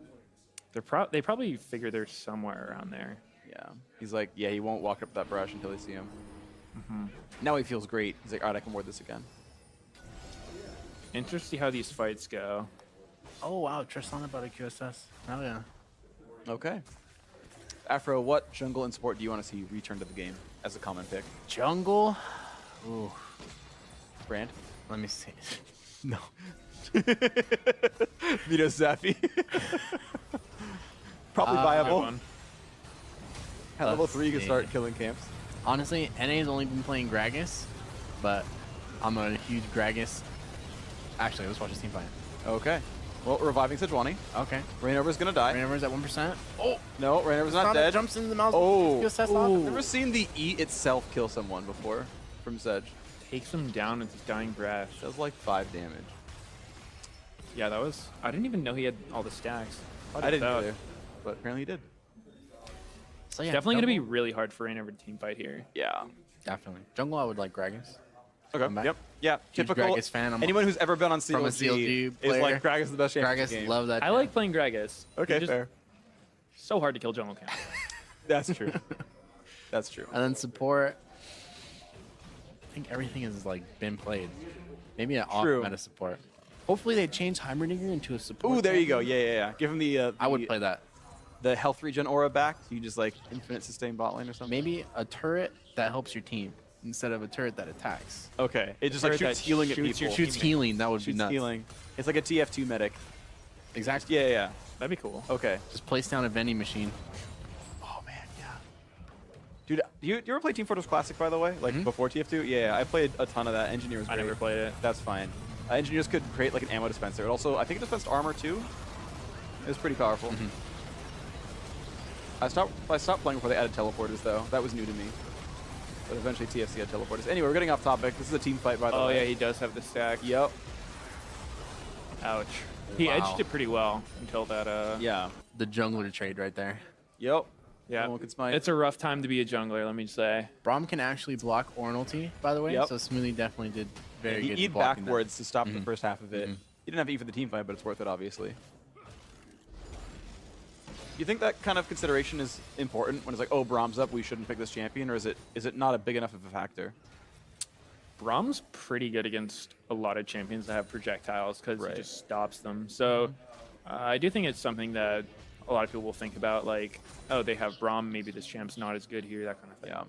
They probably figure they're somewhere around there. Yeah. He's like, yeah, he won't walk up that brush until they see him. Now he feels great. He's like, all right, I can ward this again. Interesting to see how these fights go. Oh, wow. Tristan about a QSS. Oh, yeah. Okay. Afro, what jungle and support do you want to see return to the game as a common pick? Jungle? Ooh. Brand? Let me see. No. Vito Zappy. Probably Good viable. one. At level Let's 3, you can see. start killing camps. Honestly, NA's only been playing Gragas, but I'm a huge Gragas. Actually, let's watch this team fight. Okay. Well, reviving Sejuani. Okay. Rainover's gonna die. Rainover's at 1%. Oh! No, Rainover's not Sonic dead. jumps into the mouse. Oh. QSS Ooh. off. I've never seen the E itself kill someone before from Sedge. Takes him down with his dying breath. Does like 5 damage. Yeah, that was. I didn't even know he had all the stacks. I didn't either, but apparently he did. So yeah, Definitely going to be jungle- really hard for Rainover to team fight here. Yeah. Definitely. Jungle, I would like Gragas. Okay. back. Yep. Yeah. Huge Typical. Gragas fan. I'm Anyone who's ever been on from a CLG, CLG is like player. Gragas is the best champion in Gragas, the game. love that. I like playing Gragas. Okay, He's just fair. so hard to kill jungle camp. That's true. That's true. And then support. I think everything has like been played. Maybe an off True. meta support. Hopefully they change Heimerdinger into a support. Ooh, there you go. champion. Yeah. Give him the. I would play that. the health regen aura back. So you just like infinite sustain bot lane or something. Maybe a turret that helps your team instead of a turret that attacks. Okay. It just like Turret shoots that healing at shoots your people. Shoots teammate. healing, that would be Shoots nuts. healing. It's like a TF2 medic. Exactly. Yeah. That'd be cool. Okay. Just place down a vending machine. Oh man, yeah. Dude, you ever play Team Fortress Classic, by the way? Like before TF2? Yeah, I played a ton of that. Engineer was I great. never played it. That's fine. Engineers could create like an ammo dispenser. It also, I think it dispensed armor too. It was pretty powerful. I stopped playing before they added teleporters though. That was new to me. But eventually TFC had teleporters. Anyway, we're getting off topic. This is a team fight, by the Oh way. yeah, he does have the stack. Yep. Ouch. He Wow. edged it pretty well until that. Yeah. The jungler trade right there. Yep. Yeah. No one can smite. It's a rough time to be a jungler, let me just say. Braum can actually block Ornalty, by the way. Yep. So Smoothie definitely did very He good. eat blocking that. backwards to stop the first half of it. He didn't have to eat for the team fight, but it's worth it, obviously. You think that kind of consideration is important when it's like, oh, Braum's up, we shouldn't pick this champion, or is it not a big enough of a factor? Braum's pretty good against a lot of champions that have projectiles because Right. he just stops them. So I do think it's something that a lot of people will think about, like, oh, they have Braum, maybe this champ's not as good here, that kind of thing. Yeah.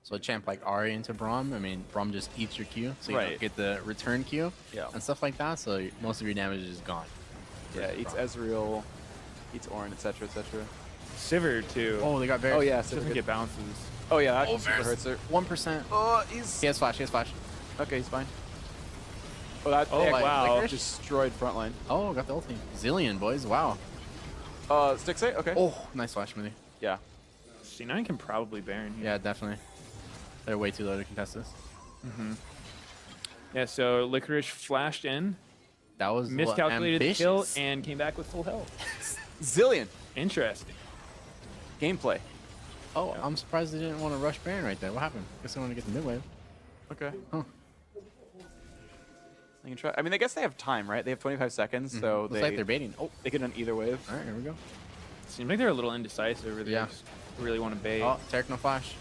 So a champ like Ari into Braum, I mean, Braum just eats your Q, so you Right. don't get the return Q Yeah. and stuff like that, so most of your damage is gone. Yeah, eats Ezreal, eats Ornn, etc., etc. Sivir, too. Oh, they got very. Oh, yeah, Doesn't super get good. bounces. Oh, yeah, that Oh, super hurts her. 1%. Oh, he's... He has flash. He has flash. Okay, he's fine. Oh, that Oh, wow. Licorice? destroyed front line. Oh, got the ulti. Zillion, boys. Wow. Stick say? Okay. Oh, nice flash, Smoothie. Yeah. C9 can probably Baron here. Yeah, definitely. They're way too low to contest this. Yeah, so Licorice flashed in, That was miscalculated the kill, ambitious. and came back with full health. Zillion. Interesting. Gameplay. Oh, I'm surprised they didn't want to rush Baron right there. What happened? Guess they want to get the mid wave. Okay. Huh. They can try. I mean, I guess they have time, right? They have 25 seconds, so Looks like they're baiting. Oh, they could run either wave. all right, here we go. Seems like they're a little indecisive, or they Yeah. just really want to bait. Oh, Taric no flash.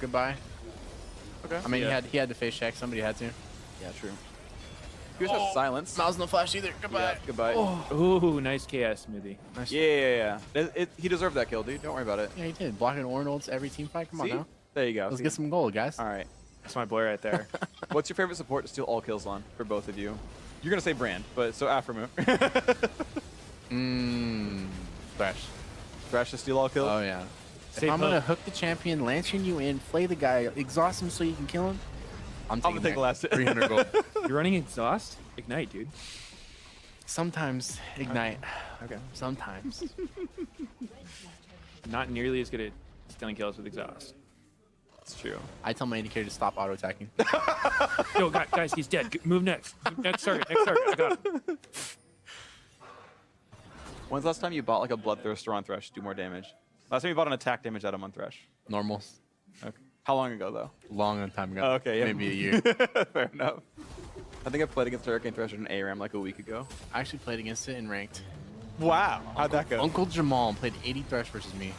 Goodbye. Okay. I mean, Yeah. he had to face check. Somebody had to. Yeah, true. He also has silence. Mouse no flash either. Goodbye. Yeah, goodbye. Ooh, nice KS smoothie. Nice. Yeah. He deserved that kill, dude. Don't worry about it. Yeah, he did. Blocking Ornolds every team fight. Come on See? now. There you go. Let's See? get some gold, guys. All right. That's my boy right there. What's your favorite support to steal all kills on for both of you? You're gonna say Brand, but so Aframu. Thresh. Thresh to steal all kills. Oh, yeah. Stay If I'm going to put. hook the champion, lantern you in, flay the guy, exhaust him so you can kill him, I'm gonna taking take that. the last hit. 300 gold. You're running exhaust? Ignite, dude. Sometimes ignite. Okay. Sometimes. Not nearly as good at stealing kills with exhaust. It's true. I tell my indicator to stop auto attacking. Yo, guys, he's dead. Move next. Next target. I got him. When's the last time you bought like a Bloodthirster on Thresh to do more damage? Last time you bought an attack damage out of him on Thresh? Normals. Okay. How long ago though? Long time ago. Oh, okay, yeah. Maybe a year. Fair enough. I think I played against Hurricane Thresher in ARAM like a week ago. I actually played against it in ranked. Wow. How'd that go? Uncle Jamal played 80 Thresh versus me.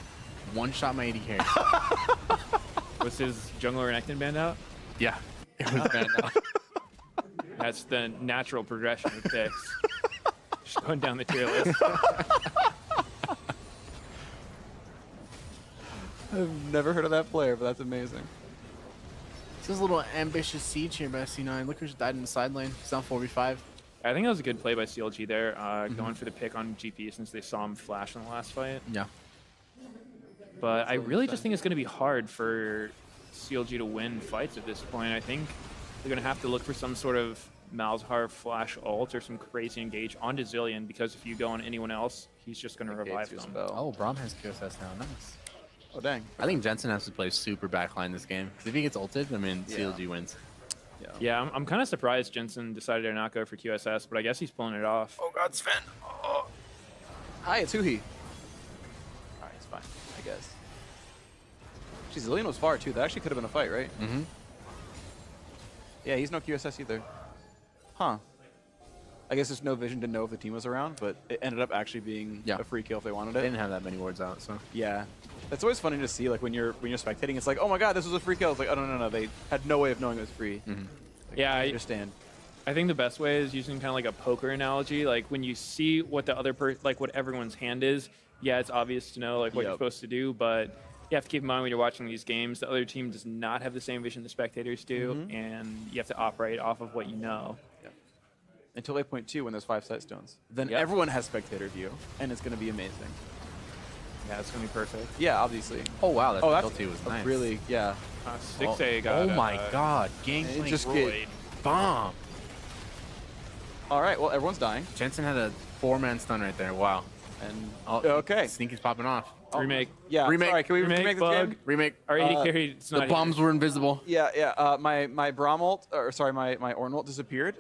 One shot my 80 carry. Was his jungler Renekton banned out? Yeah. It was bad now. That's the natural progression of picks. Just going down the tier list. I've never heard of that player, but that's amazing. This is a little ambitious siege here by C9. Look who's died in the side lane. He's on 4v5. I think that was a good play by CLG there, going for the pick on GP since they saw him flash in the last fight. Yeah. But I really just think it's going to be hard for CLG to win fights at this point. I think they're going to have to look for some sort of Malzahar flash ult or some crazy engage onto Zillion, because if you go on anyone else, he's just going to revive them. Oh, Braum has QSS now. Nice. Oh, dang. I think Jensen has to play super backline this game. Because if he gets ulted, I mean, CLG wins. Yeah, I'm kind of surprised Jensen decided to not go for QSS, but I guess he's pulling it off. Oh, God, Sven. Oh. Hi, it's Huhi. Alright, it's fine, I guess. Jeez, Zillion was far too. That actually could have been a fight, right? Mm-hmm. Yeah, he's no QSS either. Huh. I guess there's no vision to know if the team was around, but it ended up actually being a free kill if they wanted it. They didn't have that many wards out, so. Yeah. It's always funny to see, like, when you're spectating, it's like, oh my god, this was a free kill. It's like, oh, no. They had no way of knowing it was free. Mm-hmm. Like, Yeah, I understand. I think the best way is using kind of like a poker analogy. Like when you see what the other what everyone's hand is, yeah, it's obvious to know like what you're supposed to do, but you have to keep in mind when you're watching these games, the other team does not have the same vision the spectators do, and you have to operate off of what you know. Until 8.2 when there's 5 sight stones. Then everyone has spectator view, and it's going to be amazing. Yeah, it's going to be perfect. Yeah, obviously. Oh, wow, that that's ult was nice. Really, yeah. 6A got Oh, my God. Gangplank just Royd. Bomb. All right, well, everyone's dying. Jensen had a 4-man stun right there. Wow. And okay. Sneaky's popping off. Remake. Yeah, Remake. Sorry, can we remake this bug. game? Remake. Our 80 carry, it's The not bombs were invisible. Yeah. My Braum ult, or sorry, my Ornn ult disappeared.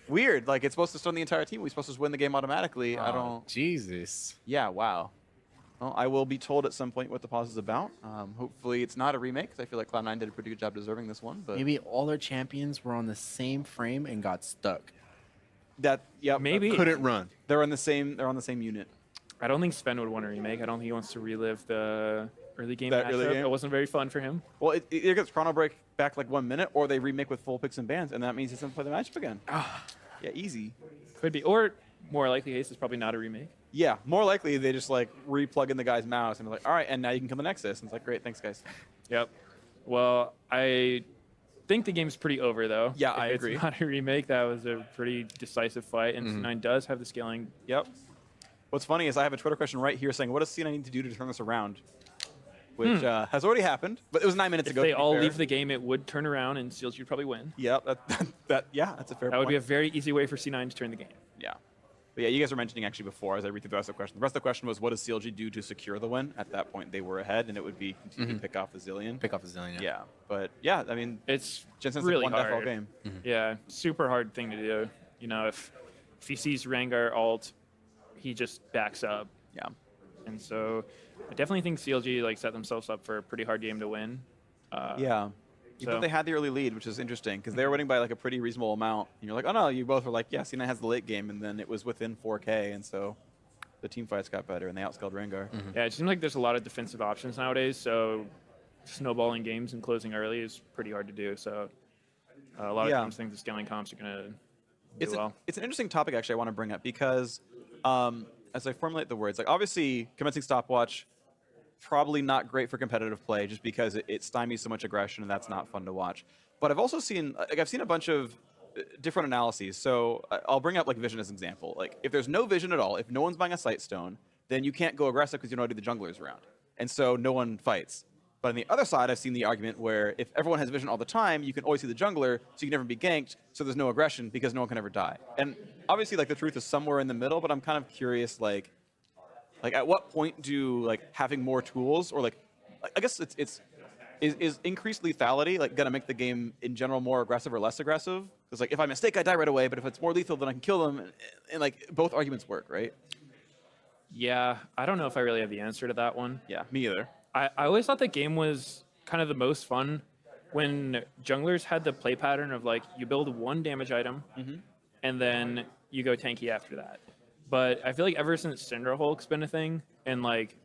Weird. Like, it's supposed to stun the entire team. We're supposed to win the game automatically. I don't. Jesus. Yeah. Wow. Well, I will be told at some point what the pause is about. Hopefully, it's not a remake, because I feel like Cloud9 did a pretty good job deserving this one. But maybe all their champions were on the same frame and got stuck. Maybe. Couldn't run. They're on the same unit. I don't think Sven would want to remake. I don't think he wants to relive the early game That matchup. early game? It wasn't very fun for him. Well, it either gets Chrono Break back like 1 minute, or they remake with full picks and bans, and that means he doesn't play the matchup again. Yeah, easy. Could be. Or more likely, Ace is probably not a remake. Yeah, more likely they just like replug in the guy's mouse and be like, all right, and now you can kill the Nexus. And it's like, great, thanks, guys. Yep. Well, I think the game's pretty over, though. Yeah, If I agree. It's not a remake. That was a pretty decisive fight, and C9 does have the scaling. Yep. What's funny is I have a Twitter question right here saying, what does C9 need to do to turn this around? Which has already happened, but it was 9 minutes If ago. they all leave the game, it would turn around, and CLG would probably win. Yep, yeah, that's a fair point. That would be a very easy way for C9 to turn the game. Yeah. But yeah, you guys were mentioning actually before, as I read through the rest of the question. The rest of the question was, what does CLG do to secure the win? At that point, they were ahead, and it would be continue to pick off the Zillion. Pick off the Zillion, Yeah, but yeah, I mean, It's Jensen's really won that all hard. game. Yeah, super hard thing to do. You know, if he sees Rengar ult, he just backs up. Yeah. And so I definitely think CLG like set themselves up for a pretty hard game to win. Yeah. But they had the early lead, which is interesting, because they were winning by like a pretty reasonable amount. And you're like, oh no, you both were like, yeah, C9 has the late game, and then it was within 4K, and so the team fights got better, and they outscaled Rengar. Yeah, it seems like there's a lot of defensive options nowadays, so snowballing games and closing early is pretty hard to do. So a lot of times I think the scaling comps are going to do well. It's an interesting topic, actually, I want to bring up, because as I formulate the words, like obviously commencing stopwatch, probably not great for competitive play just because it stymies so much aggression, and that's not fun to watch. But I've also seen, like, I've seen a bunch of different analyses. So I'll bring up like vision as an example. Like if there's no vision at all, if no one's buying a sight stone, then you can't go aggressive because you know already the junglers around. And so no one fights. But on the other side, I've seen the argument where if everyone has vision all the time, you can always see the jungler, so you can never be ganked, so there's no aggression because no one can ever die. And obviously, like, the truth is somewhere in the middle, but I'm kind of curious, like at what point do, like, having more tools, or, like, I guess is increased lethality, like, gonna make the game in general more aggressive or less aggressive? Because, like, if I mistake, I die right away, but if it's more lethal, then I can kill them, and like, both arguments work, right? Yeah, I don't know if I really have the answer to that one. Yeah, me either. I always thought the game was kind of the most fun when junglers had the play pattern of like you build one damage item and then you go tanky after that. But I feel like ever since Cinderhulk's been a thing and like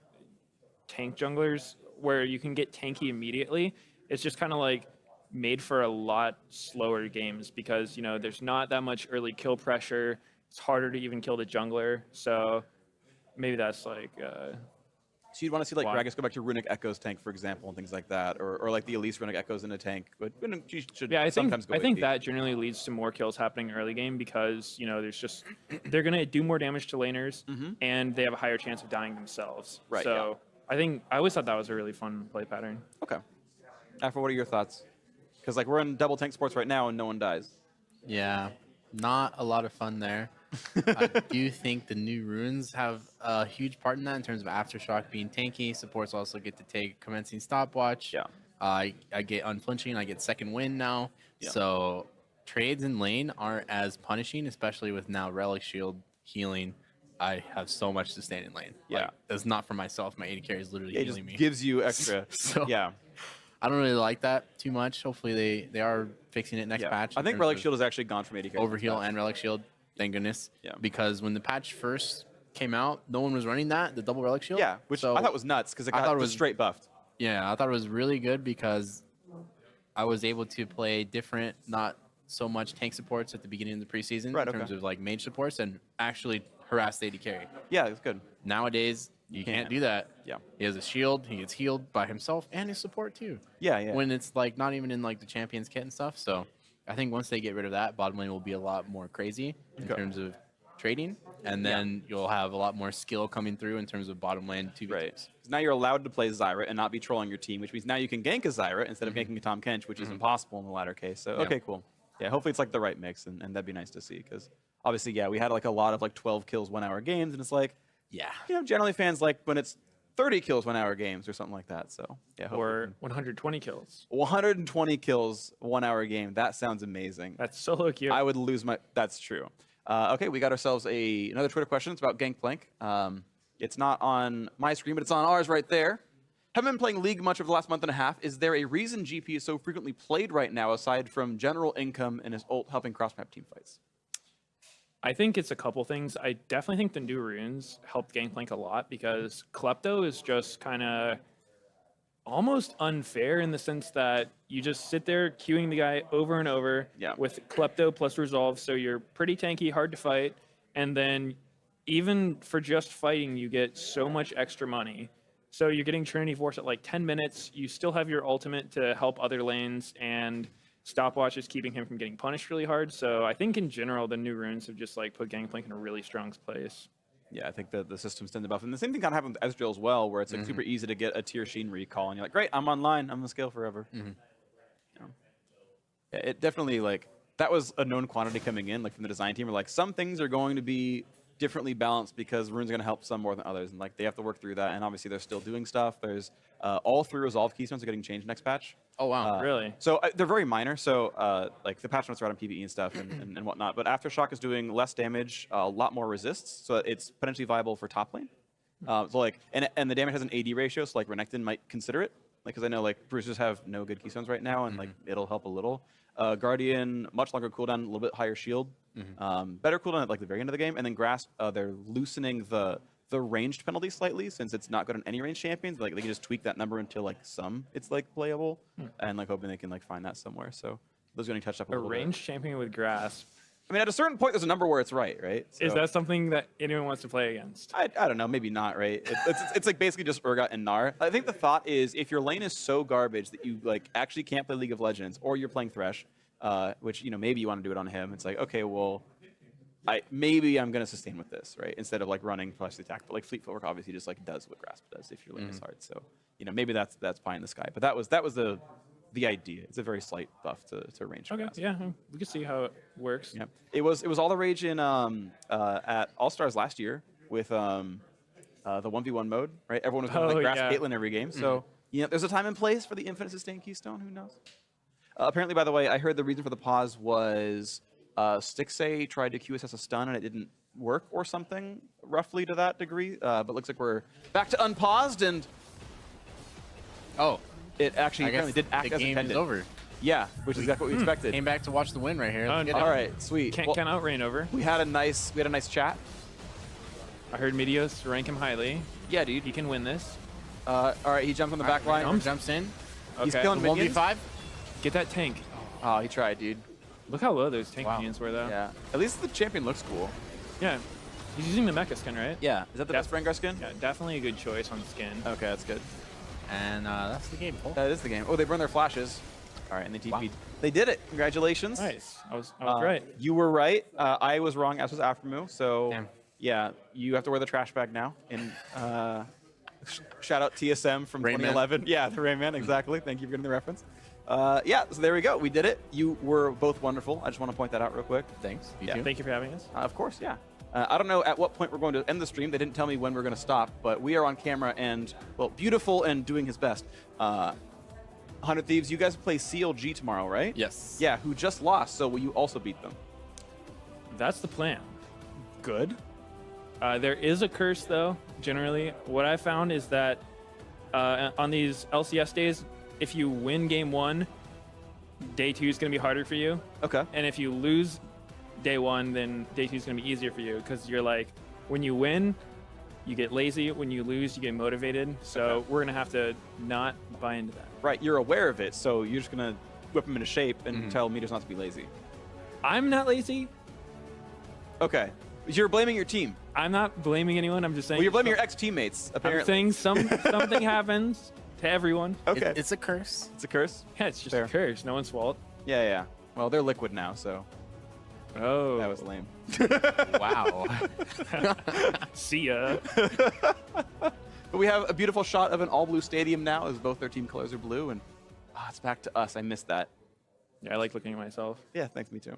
tank junglers where you can get tanky immediately, it's just kind of like made for a lot slower games because, you know, there's not that much early kill pressure. It's harder to even kill the jungler. So maybe that's like So you'd want to see like Why? Gragas go back to Runic Echo's tank, for example, and things like that, or like the Elise Runic Echoes in a tank. But you should yeah, I think sometimes go AP. that generally leads to more kills happening early game because, you know, there's just they're gonna do more damage to laners and they have a higher chance of dying themselves. Right, So I always thought that was a really fun play pattern. Okay. Afro, what are your thoughts? Because like we're in double tank sports right now and no one dies. Yeah, not a lot of fun there. I do think the new runes have a huge part in that in terms of Aftershock being tanky. Supports also get to take Commencing Stopwatch. Yeah. I get Unflinching. I get Second Wind now. Yeah. So trades in lane aren't as punishing, especially with now Relic Shield healing. I have so much to stand in lane. Yeah. Like, that's not for myself. My AD carry is literally It healing just me. gives you extra. So yeah. I don't really like that too much. Hopefully they are fixing it next Yeah. patch. I in think terms Relic of Shield is actually gone from AD carry. Overheal and Relic Shield. Thank goodness. Yeah. Because when the patch first came out, no one was running that, the double Relic Shield. Yeah, which So, I thought was nuts because it got thought it just was- straight buffed. yeah, I thought it was really good because I was able to play different, not so much tank supports at the beginning of the preseason Right, in terms of like mage supports and actually harass the AD carry. Yeah, it's good. Nowadays, you can't can't. do that. Yeah. He has a shield, he gets healed by himself and his support too. Yeah, yeah. When it's like not even in like the champions kit and stuff. So I think once they get rid of that, bottom lane will be a lot more crazy in Okay. terms of trading, and then you'll have a lot more skill coming through in terms of bottom lane 2v2s. Right. 'Cause now you're allowed to play Zyra and not be trolling your team, which means now you can gank a Zyra instead of ganking a Tom Kench, which is impossible in the latter case. So, okay, cool. Yeah, hopefully it's like the right mix, and that'd be nice to see because obviously, yeah, we had like a lot of like 12 kills 1 hour games, and it's like, Yeah. you know, generally fans like when it's 30 kills 1 hour games or something like that. So, yeah, hopefully. Or 120 kills. 120 kills 1 hour game. That sounds amazing. That's solo queue. I would lose my. That's true. Okay, we got ourselves another Twitter question. It's about Gangplank. It's not on my screen, but it's on ours right there. Haven't been playing League much over the last month and a half. Is there a reason GP is so frequently played right now, aside from general income and his ult helping cross-map team fights? I think it's a couple things. I definitely think the new runes helped Gangplank a lot because Klepto is just kind of almost unfair in the sense that you just sit there queuing the guy over and over Yeah. with Klepto plus Resolve, so you're pretty tanky, hard to fight, and then even for just fighting, you get so much extra money. So you're getting Trinity Force at like 10 minutes, you still have your ultimate to help other lanes, and Stopwatch is keeping him from getting punished really hard. So I think in general, the new runes have just like put Gangplank in a really strong place. Yeah, I think that the systems tend to buff. And the same thing kind of happened with Ezreal as well, where it's like super easy to get a tier Sheen recall, and you're like, great, I'm online, I'm gonna scale forever. You know? Yeah, it definitely, like, that was a known quantity coming in, like from the design team. We're like, some things are going to be differently balanced because runes are going to help some more than others, and like they have to work through that. And obviously, they're still doing stuff. There's all 3 Resolve keystones are getting changed next patch. Oh wow. Really? So they're very minor. So like the patch notes are out on PvE and stuff and whatnot. But Aftershock is doing less damage, a lot more resists, so it's potentially viable for top lane. So like, and the damage has an AD ratio, so like Renekton might consider it. Like, because I know like Bruisers have no good keystones right now, and like it'll help a little. Guardian, much longer cooldown, a little bit higher shield. Better cooldown at like the very end of the game, and then Grasp, they're loosening the ranged penalty slightly since it's not good on any ranged champions. Like they can just tweak that number until like it's like playable, and like hoping they can like find that somewhere. So those are getting touched up a A little bit. ranged champion with Grasp. I mean, at a certain point, there's a number where it's right? Is So, that something that anyone wants to play against? I don't know, maybe not, right? It's like basically just Urgot and Gnar. I think the thought is if your lane is so garbage that you like actually can't play League of Legends, or you're playing Thresh, which you know maybe you want to do it on him. It's like, okay, well, maybe I'm gonna sustain with this, right? Instead of like running plus the attack, but like Fleet Footwork obviously just like does what Grasp does if your lane is hard. So you know maybe that's pie in the sky. But that was the idea. It's a very slight buff to range. Okay, Grasp. yeah, we can see how it works. Yeah, it was all the rage in at All Stars last year with the 1v1 mode, right? Everyone was going to like Grasp Caitlyn every game. So you know, there's a time and place for the infinite sustain keystone. Who knows? Apparently, by the way, I heard the reason for the pause was Stixay tried to QSS a stun and it didn't work or something, roughly to that degree. But looks like we're back to unpaused and Oh, It actually I guess apparently did act the as game intended. is over. Yeah, which is exactly what we expected. Came back to watch the win right here. Let's Oh, get no. it. All right, sweet. Can't Well, count out Rain over. we had a nice chat. I heard Meteos rank him highly. Yeah, dude. He can win this. All right, he jumps on the back line. Jumps in. He's Okay. killing minions. 1v5. Get that tank. Oh, he tried, dude. Look how low those tank Wow. minions were, though. Yeah. At least the champion looks cool. Yeah. He's using the mecha skin, right? Yeah. Is that the best Rengar skin? Yeah, definitely a good choice on skin. Okay, that's good. And that's the game. Cole. That is the game. Oh, they burn their flashes. All right, and they TP'd. Wow. They did it. Congratulations. Nice. I was right. You were right. I was wrong, as was Aftermoo. So, Damn. yeah, you have to wear the trash bag now. And shout out TSM from Rain Man. 2011. Yeah, the Rain Man, exactly. Thank you for getting the reference. Yeah, so there we go. We did it. You were both wonderful. I just want to point that out real quick. Thanks. You Yeah. too. Thank you for having us. Of course, yeah. I don't know at what point we're going to end the stream. They didn't tell me when we're going to stop, but we are on camera and, well, beautiful and doing his best. 100 Thieves, you guys play CLG tomorrow, right? Yes. Yeah, who just lost, so will you also beat them? That's the plan. Good. There is a curse, though, generally. What I found is that on these LCS days, if you win game 1, day 2 is going to be harder for you. Okay. And if you lose day 1, then day 2 is going to be easier for you because you're like, when you win, you get lazy. When you lose, you get motivated. So Okay. we're going to have to not buy into that. Right, you're aware of it, so you're just going to whip him into shape and Mhm. tell Meters not to be lazy. I'm not lazy. Okay. You're blaming your team. I'm not blaming anyone. I'm just saying. Well, you're blaming your ex-teammates, I'm apparently. saying something happens to everyone. Okay. It's a curse. It's a curse? Yeah, it's just Fair. a curse. No one's fault. Yeah, yeah. Well, they're liquid now, so Oh, that was lame. Wow. see ya. But we have a beautiful shot of an all-blue stadium now, as both their team colors are blue, and it's back to us. I missed that. Yeah, I like looking at myself. Yeah, thanks, me too.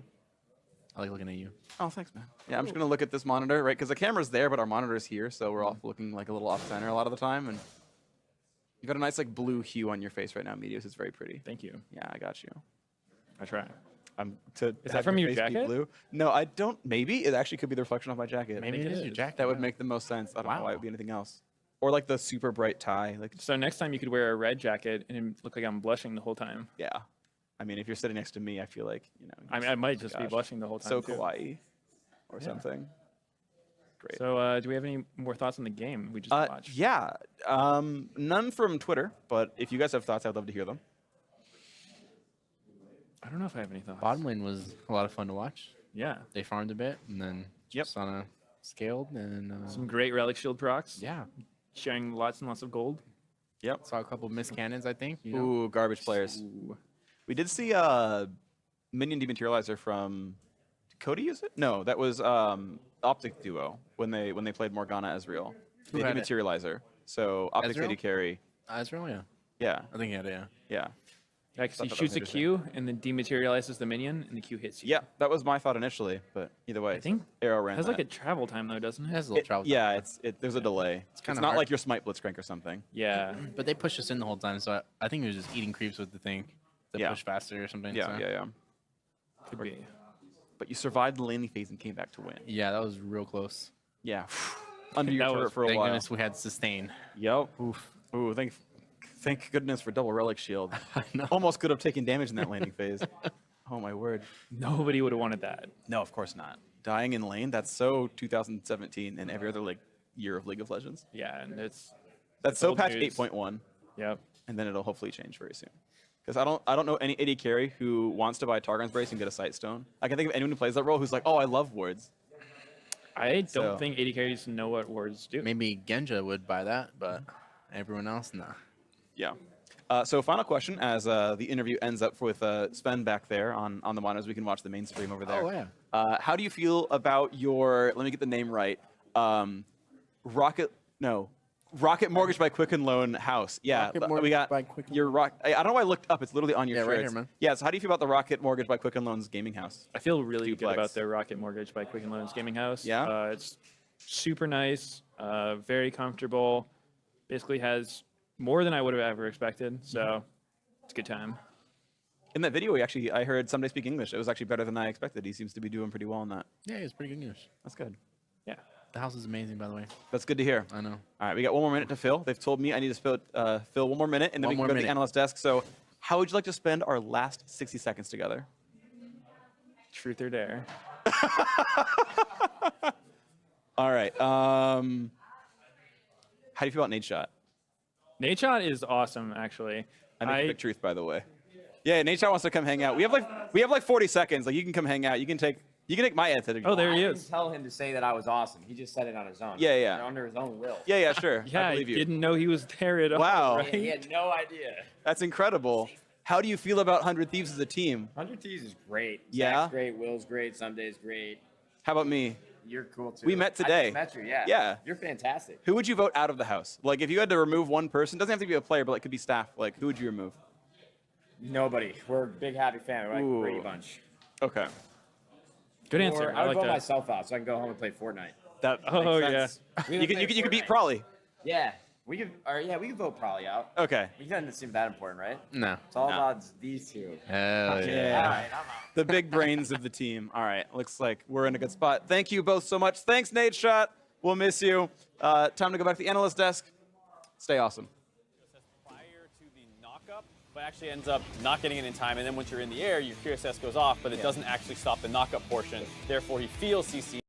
I like looking at you. Oh, thanks, man. Yeah, I'm just going to look at this monitor, right? Because the camera's there, but our monitor's here, so we're off looking like a little off-center a lot of the time. And you've got a nice like blue hue on your face right now, Meteos. It's very pretty. Thank you. Yeah, I got you. I try. To Is that have from your face be jacket? Blue. No, I don't. Maybe it actually could be the reflection of my jacket. Maybe it is your jacket. That would make the most sense. I don't know why it Wow. would be anything else. Or like the super bright tie. Like, So next time you could wear a red jacket and it look like I'm blushing the whole time. yeah. I mean, if you're sitting next to me, I feel like I mean, I might just be gosh, blushing the whole time so too. kawaii or Yeah. something. Great. So do we have any more thoughts on the game we just watched? Yeah. None from Twitter, but if you guys have thoughts, I'd love to hear them. I don't know if I have any thoughts. Bottom lane was a lot of fun to watch. Yeah. They farmed a bit and then Yep. just on a scaled and Some great relic shield procs. yeah, Sharing lots and lots of gold. Yep. saw a couple missed cannons. I think. You know? Ooh, garbage players. Ooh. We did see minion dematerializer from. Did Cody use it? No, that was Optic Duo when they played Morgana Ezreal. Who They had it? dematerializer. So Optic Ezreal? AD carry. Ezreal, yeah. Yeah, I think he had it. Yeah. yeah. Yeah, 'cause he Thought that was shoots a interesting. Q and then dematerializes the minion and the Q hits you. Yeah, that was my thought initially, but either way, I think Arrow ran it has like a that. travel time though, doesn't It it? has a little travel. time. Yeah, there's a delay. It's kinda not hard. like your Smite Blitzcrank or something. Yeah. But they pushed us in the whole time, so I think he was just eating creeps with the thing to Yeah. push faster or something. Yeah, so. yeah. Could be. But you survived the laning phase and came back to win. Yeah, that was real close. Yeah. Under your That turret was- for a Thank while. goodness we had sustain. Yep. Oof. Ooh, thank goodness for double relic shield. I know. Almost could have taken damage in that laning phase. Oh my word. Nobody would have wanted that. No, of course not. Dying in lane, that's so 2017 and every other like year of League of Legends. Yeah, and it's That's so old patch news. 8.1, yep. and then it'll hopefully change very soon. Because I don't know any AD carry who wants to buy Targon's Brace and get a Sight Stone. I can think of anyone who plays that role who's like, oh, I love wards. I don't So- think 80 carries know what wards do. Maybe Genja would buy that, but everyone else, nah. Yeah. So final question, as the interview ends up with Sven back there on the monitors. We can watch the main stream over there. Oh, yeah. How do you feel about your, let me get the name right, Rocket Mortgage by Quicken Loan house. Yeah, Rocket we Mortgage got by Quicken your I don't know why I looked up. It's literally on your Yeah, shirts. right here, man. Yeah, so how do you feel about the Rocket Mortgage by Quicken Loans gaming house? I feel really good Duplex. about their Rocket Mortgage by Quicken Loans Gaming House. Yeah? It's super nice, very comfortable. Basically has more than I would have ever expected. So it's a good time. In that video, I heard Someday Speak English. It was actually better than I expected. He seems to be doing pretty well in that. Yeah, it's pretty good news. That's good. Yeah. The house is amazing, by the way. That's good to hear. I know. All right, we got one more minute to fill. They've told me I need to fill one more minute, and then One we can more go to the minute. analyst desk. So how would you like to spend our last 60 seconds together? Truth or dare? All right. How do you feel about Nate Shot? Nate Shot is awesome, actually. I make pick truth, by the way. Yeah, Nate Shot wants to come hang out. We have like 40 seconds. Like you can come hang out. You can take my answer. Oh, there he I is. didn't tell him to say that I was awesome. He just said it on his own. Yeah, yeah. Under his own will. Yeah, sure. Yeah, I I believe you. didn't know he was there at all. Wow. right? He had no idea. That's incredible. How do you feel about 100 Thieves as a team? 100 Thieves is great. Yeah? Zach's great. Will's great. Sunday's great. How about me? You're cool too. We met today. I met you, yeah. Yeah. You're fantastic. Who would you vote out of the house? Like, if you had to remove one person, doesn't have to be a player, but it could be staff. Like, who would you remove? Nobody. We're a big happy family. We're like Ooh. a Brady bunch. Okay. Good Or answer. I I would like vote that. myself out so I can go home and play Fortnite. That Oh, makes yeah. sense. You could beat Probably. Yeah. We could vote probably out. Okay. It doesn't seem that important, right? No. It's all No. about these two. Hell Yeah. All right, I'm out. The big brains of the team. All right. Looks like we're in a good spot. Thank you both so much. Thanks, Nate Shot. We'll miss you. Time to go back to the analyst desk. Stay awesome. Prior to the knockup, but actually ends up not getting it in time. And then once you're in the air, your QSS goes off, but it doesn't actually stop the knockup portion. Therefore, he feels CC.